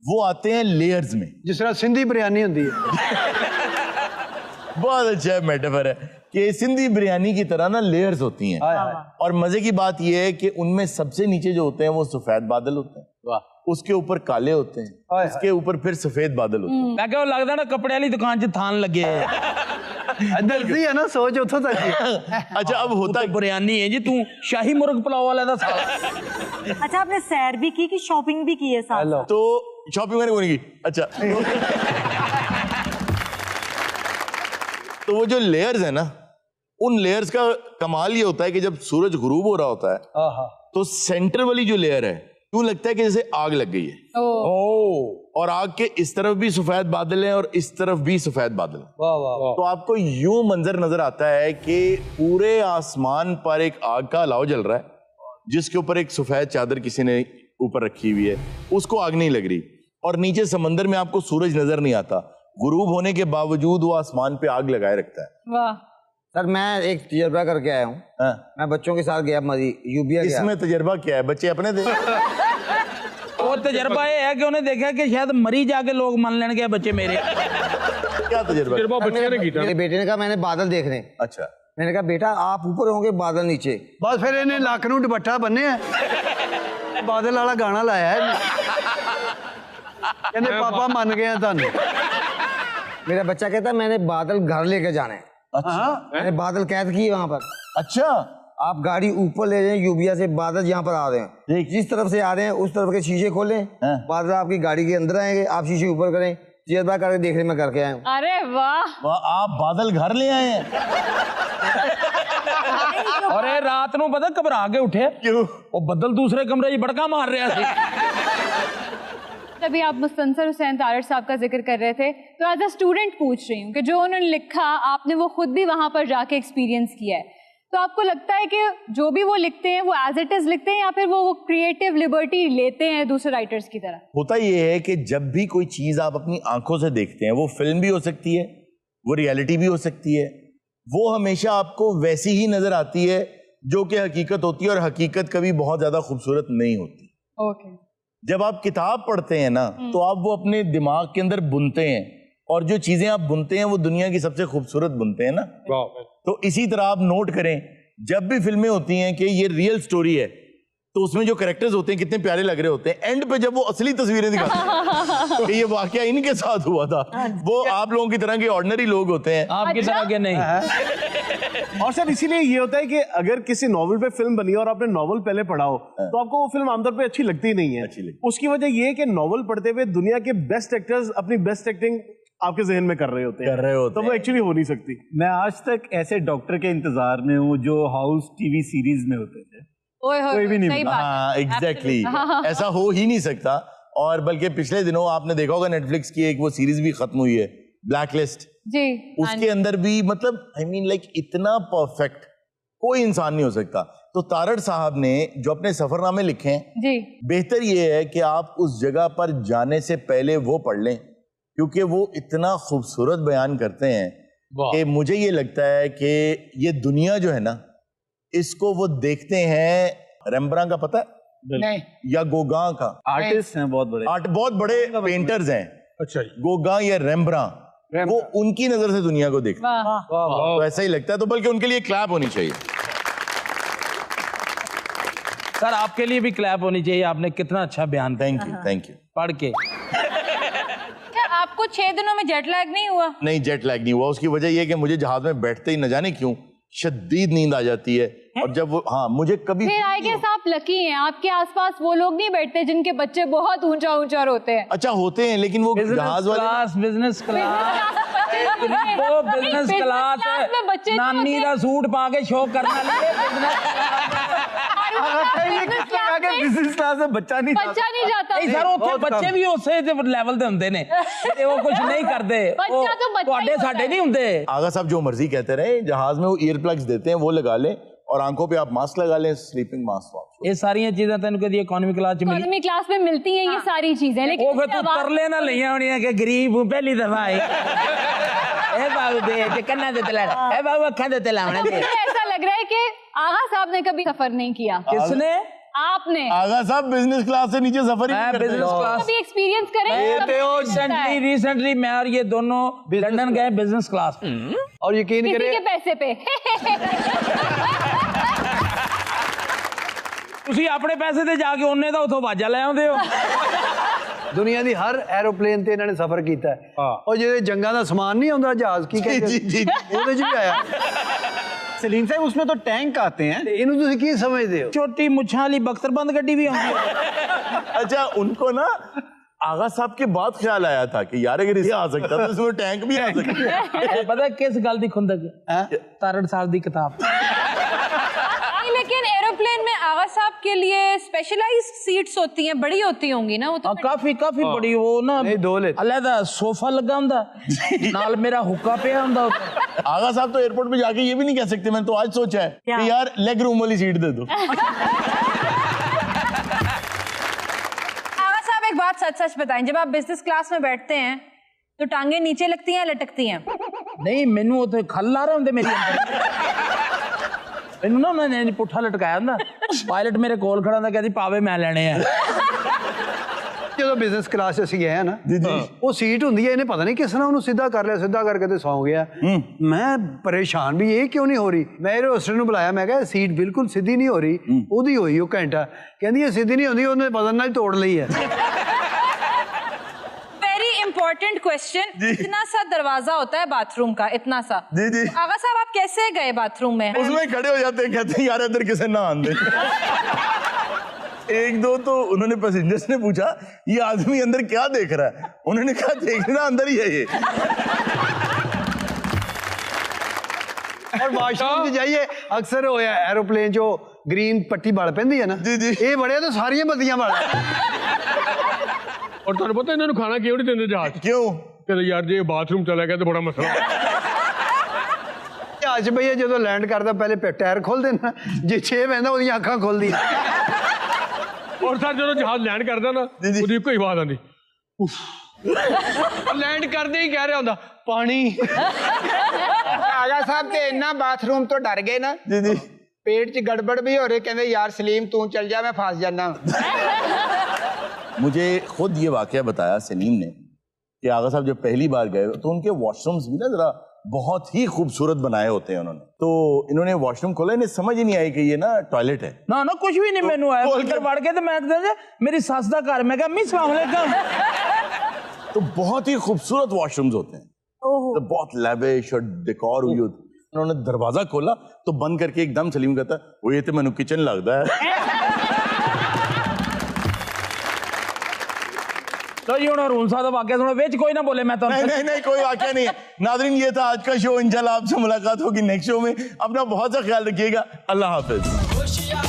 वो आते हैं लेयर्स में, जिस तरह सिंधी बिरयानी होती है। बहुत अच्छा मेटाफर है कि सिंधी बिरयानी की तरह ना लेयर्स होती हैं। और मजे की बात यह है कि उनमें सबसे नीचे जो होते हैं वो सफेद बादल होते हैं, उसके ऊपर काले होते हैं, उसके ऊपर फिर सफेद बादल होते हैं। मैं क्या लगता ना कपड़े वाली दुकान च थान लगे जल्दी है ना, सोच उठो तक। अच्छा अब होता तो बिरयानी है जी, तू शाही मुर्ग पुलाव वाला था साला। अच्छा आपने सैर भी की कि शॉपिंग भी की है साथ? तो शॉपिंग मैंने नहीं की। अच्छा तो वो जो लेयर्स है ना, उन लेयर्स का कमाल ये होता है कि जब सूरज गुरूब हो रहा होता है तो सेंटर वाली जो लेयर है यूं लगता है कि जैसे आग लग गई है। और आग के इस तरफ भी सफेद बादल हैं और इस तरफ भी सफेद बादल। तो आपको यूं मंजर नजर आता है कि पूरे आसमान पर एक आग का अलाव जल रहा है, जिसके ऊपर एक सफेद चादर किसी ने ऊपर रखी हुई है, उसको आग नहीं लग रही। और नीचे समंदर में आपको सूरज नजर नहीं आता, गुरूब होने के बावजूद वो आसमान पे आग लगाए रखता है। वाह। सर मैं एक तजर्बा करके आया हूँ। मैं बच्चों के साथ गया यूबिया गया। इसमें तजर्बा क्या है? बच्चे अपने थे। वो तजर्बा ये है कि उन्हें देखा कि शायद मरी जाके लोग मान लेने के बच्चे मेरे। क्या तजर्बा? मेरे बेटे ने कहा मैंने बादल देखने। अच्छा। मैंने कहा बेटा आप ऊपर होंगे बादल नीचे। बस फिर इन्हें लक नूं दुपट्टा बन्ने है, बादल वाला गाना लाया है, कहते पापा मान गए हैं तानू। मेरा बच्चा कहता है मैंने बादल घर लेके जाने। अच्छा। मैंने बादल कैद किए वहां पर। अच्छा। आप गाड़ी ऊपर ले जाएं, यूबिया से बादल यहाँ पर आ रहे हैं, जिस तरफ से आ रहे हैं उस तरफ के शीशे खोलें, बादल आपकी गाड़ी के अंदर आएंगे, आप शीशे ऊपर करें, तजर्बा करके देखने में करके आए हूँ। अरे वाह, आप बादल घर ले आए हैं। अरे रात ਨੂੰ पता घबरा के उठे क्यों? वो बदल दूसरे कमरे में बड़का मार रहा था। तभी आप मुस्तंसर हुसैन तारड़ साहब का जिक्र कर रहे थे, तो एज अ स्टूडेंट पूछ रही हूँ कि जो उन्होंने लिखा आपने वो खुद भी वहां पर जाके एक्सपीरियंस किया है, तो आपको लगता है कि जो भी वो लिखते हैं वो एज इट इज लिखते हैं या फिर वो क्रिएटिव लिबर्टी लेते हैं दूसरे राइटर्स की तरह? होता ये है कि जब भी कोई चीज आप अपनी आंखों से देखते हैं, वो फिल्म भी हो सकती है, वो रियलिटी भी हो सकती है, वो हमेशा आपको वैसी ही नजर आती है जो कि हकीकत होती है, और हकीकत कभी बहुत ज्यादा खूबसूरत नहीं होती। ओके। जब आप किताब पढ़ते हैं ना तो आप वो अपने दिमाग के अंदर बुनते हैं और जो चीजें आप बुनते हैं वो दुनिया की सबसे खूबसूरत बुनते हैं ना। तो इसी तरह आप नोट करें, जब भी फिल्में होती हैं कि ये रियल स्टोरी है, तो उसमें जो कैरेक्टर्स होते हैं कितने प्यारे लग रहे होते हैं, एंड पे जब वो असली तस्वीरें दिखाते हैं कि ये वाकया इनके साथ हुआ था, वो आप लोगों की तरह के ऑर्डिनरी लोग होते हैं, आपकी तरह के नहीं। और सर इसीलिए ये होता है कि अगर किसी नॉवल पे फिल्म बनी और आपने नॉवल पहले पढ़ा हो तो आपको वो फिल्म आमतौर पे अच्छी लगती नहीं है। उसकी वजह ये है कि नॉवल पढ़ते हुए दुनिया के बेस्ट एक्टर्स अपनी बेस्ट एक्टिंग आपके जहन में कर रहे होते हैं, तो वो एक्चुअली हो नहीं सकती। मैं आज तक ऐसे डॉक्टर के इंतजार में हूँ जो हाउस टीवी सीरीज में होते थे, कोई भी नहीं। हाँ एग्जैक्टली, ऐसा हो ही नहीं सकता। और बल्कि पिछले दिनों आपने देखा होगा नेटफ्लिक्स की एक वो सीरीज भी खत्म हुई है, ब्लैक लिस्ट जी, उसके अंदर भी मतलब आई मीन लाइक इतना परफेक्ट कोई इंसान नहीं हो सकता। तो तारड़ साहब ने जो अपने सफरनामे लिखे हैं जी, बेहतर ये है कि आप उस जगह पर जाने से पहले वो पढ़ लें, क्योंकि वो इतना खूबसूरत बयान करते हैं कि मुझे ये लगता है कि ये दुनिया जो है ना, इसको वो देखते हैं। रेम्ब्रांड का पता है नहीं, या गोगां का? आर्टिस्ट हैं बहुत बड़े, बहुत बड़े पेंटर्स हैं। अच्छा, गोगां या रेम्ब्रांड, वो उनकी नजर से दुनिया को देखते हैं। तो ऐसा ही लगता है, तो बल्कि उनके लिए क्लैप होनी चाहिए। सर आपके लिए भी क्लैप होनी चाहिए, आपने कितना अच्छा बयान। Thank you, thank you. पढ़ के आपको 6 दिनों में जेट लैग नहीं हुआ? नहीं, जेट लैग नहीं हुआ। उसकी वजह यह है कि मुझे जहाज में बैठते ही न जाने क्यों शदीद नींद आ जाती है, और जब वो मुझे कभी फिर आई गेस आप लकी हैं, आपके आसपास वो लोग नहीं बैठते जिनके बच्चे बहुत ऊंचा ऊंचा रोते हैं। अच्छा होते हैं, लेकिन वो जहाज वाले बिजनेस क्लास में बच्चे नानी का सूट पा के शो करना बिजनेस क्लास में बच्चा नहीं जाता। सर उत्थे बच्चे भी उसे लेवल दे हुंदे ने, वो कुछ नहीं करते, ਤੁਹਾਡੇ ਸਾਡੇ नहीं हुंदे। आगा साहब जो मर्जी कहते रहे, जहाज में वो ईयर प्लग्स देते हैं, वो लगा लें, और आंखों पे आप मास्क लगा लें, स्लीपिंग मास्क। ये सारी चीजें तेन कदी इकोनॉमी क्लास च मिली? इकोनॉमी क्लास में मिलती हैं ये सारी चीजें, लेकिन वो फिर तू तरले ना लिया होनी है कि गरीब हूं पहली दफा आई। ए बाबू दे कन्ना दे तला, ए बाबू अखा दे तला। ऐसा लग रहा है कि आगा साहब ने कभी सफर नहीं किया। किसने? आपने। आगा साहब बिजनेस क्लास से नीचे सफर ही नहीं करते। बिजनेस क्लास कभी एक्सपीरियंस करें? रिसेंटली मैं और ये दोनों लंदन गए बिजनेस क्लास, और यकीन किसी के पैसे पे। ਤੁਸੀਂ ਆਪਣੇ ਪੈਸੇ ਤੇ ਜਾ ਕੇ ਉਹਨੇ ਦਾ ਉਥੋਂ ਵਾਜਾ ਲੈ ਆਉਂਦੇ ਹੋ। ਦੁਨੀਆ ਦੀ ਹਰ ਐਰੋਪਲੇਨ ਤੇ ਇਹਨਾਂ ਨੇ ਸਫ਼ਰ ਕੀਤਾ ਹੈ, ਔਰ ਜਿਹੜੇ ਜੰਗਾਂ ਦਾ ਸਮਾਨ ਨਹੀਂ ਆਉਂਦਾ ਜਹਾਜ਼ ਕੀ ਕਹਿੰਦੇ ਉਹਦੇ 'ਚ ਵੀ ਆਇਆ। सलीम साहब उसमें तो टैंक आते हैं, ਇਹਨੂੰ ਤੁਸੀਂ ਕੀ ਸਮਝਦੇ ਹੋ? छोटी मुच्छां वाली बख्तरबंद गड्डी भी आती है। अच्छा, उनको ना आगा साहब के बाद ख्याल आया था कि यार अगर इसे आ सकता तो इसमें टैंक भी आ सकता है। पता है किस गल दी खुंदक? तारड़ साहब दी किताब। लेकिन एरोप्लेन में आगा साहब के लिए स्पेशलाइज्ड सीट्स होती हैं, बड़ी होती होंगी ना वो तो? काफी बड़ी, वो ना अलहदा सोफा लगा हुंदा, नाल मेरा हुक्का पिया हुंदा। आगा साहब तो एयरपोर्ट पे जाके ये भी नहीं कह सकते, मैंने तो आज सोचा है कि यार लेग रूम वाली सीट दे दो। आगा साहब एक बात सच सच बताएं, जब आप बिजनेस क्लास में बैठते हैं तो टांगे नीचे लगती हैं, लटकती हैं? नहीं, मैनू उथे खल ला रहे होंदे मेरी अंदर। मैनू ना उन्होंने पुट्ठा लटकाया हुंदा, पायलट मेरे कोल खड़ा हुंदा, कहदी पावे मैं लेने हैं। ਜਦੋਂ ਬਿਜ਼ਨਸ ਕਲਾਸ 'ਚ ਅਸੀਂ ਗਏ ਆ ਨਾ, ਉਹ ਸੀਟ ਹੁੰਦੀ ਹੈ, ਇਹਨੇ ਪਤਾ ਨਹੀਂ ਕਿਸ ਤਰ੍ਹਾਂ ਉਹਨੂੰ ਸਿੱਧਾ ਕਰ ਲਿਆ, ਸਿੱਧਾ ਕਰਕੇ ਤੇ ਸੌਂ ਗਿਆ। ਮੈਂ ਪਰੇਸ਼ਾਨ ਵੀ ਇਹ ਕਿਉਂ ਨਹੀਂ ਹੋ ਰਹੀ। ਮੈਂ ਇਹ ਹੋਸਟਲ ਨੂੰ ਬੁਲਾਇਆ, ਮੈਂ ਕਿਹਾ ਸੀਟ ਬਿਲਕੁਲ ਸਿੱਧੀ ਨਹੀਂ ਹੋ ਰਹੀ। ਉਹਦੀ ਹੋਈ ਉਹ ਘੰਟਾ, ਕਹਿੰਦੀ ਇਹ ਸਿੱਧੀ ਨਹੀਂ ਹੁੰਦੀ, ਉਹਨੇ ਬਦਨ ਨਾਲ ਤੋੜ ਲਈ ਹੈ। इम्पोर्टेंट क्वेश्चन, इतना सा दरवाजा होता है बाथरूम का, इतना सा। जी। आगा साहब आप कैसे गए बाथरूम में? उसमें खड़े हो जाते हैं, कहते हैं यार इधर किसे ना आने। एक दो तो उन्होंने पैसेंजर्स ने पूछा ये आदमी अंदर क्या देख रहा है, उन्होंने कहा देखना अंदर ही है ये। और वाशरूम जाइए अक्सर होया एरोप्लेन जो ग्रीन पट्टी बल पैंदी है ना, ये बड़े तो सारियां बत्तियां बल। और तुहानू पता इन्होंने खाना क्यों नहीं देंदे जहाज? क्यों? कहते यार जे बाथरूम चला गया तो बड़ा मसला। जहाज भैया जो लैंड करता पहले टायर खोल देना, जे 6 बहना वो अखां खोल दी। और सर जो जहाज लैंड करता ना, उसकी कोई बात आती लैंड करते ही कह रहा होंदा पानी। आगा साहब ते इन्ना बाथरूम तो डर गए ना, पेट च गड़बड़ भी हो रही, कहते यार सलीम तू चल जा, मैं फंस जाना। मुझे खुद ये वाकया बताया सलीम ने कि आगा साहब जब पहली बार गए तो उनके वॉशरूम्स भी ना जरा बहुत ही खूबसूरत बनाए होते हैं उन्होंने। तो इन्होंने वॉशरूम खोला, इन्हें समझ ही नहीं आई कि ये ना टॉयलेट है। ना ना कुछ भी नहीं मैनू आया, अंदर वड़ के तो मैं कहता मेरी सस दा घर, मैं कहा अम्मी सलाम अलैकुम। तो बहुत ही खूबसूरत वॉशरूम्स होते हैं, तो बहुत लैविश और डेकोर हुई होती। उन्होंने दरवाजा खोला तो बंद करके एकदम सलीम कहता वो ये तो मैनू किचन लगता है। तो ये हरून साहब वाकया सुनो, विच कोई ना बोले, मैं तो नहीं कोई वाकया नहीं है। नाज़रीन ये था आज का शो, इंशाल्लाह आपसे मुलाकात होगी नेक्स्ट शो में। अपना बहुत सा ख्याल रखिएगा। अल्लाह हाफिज।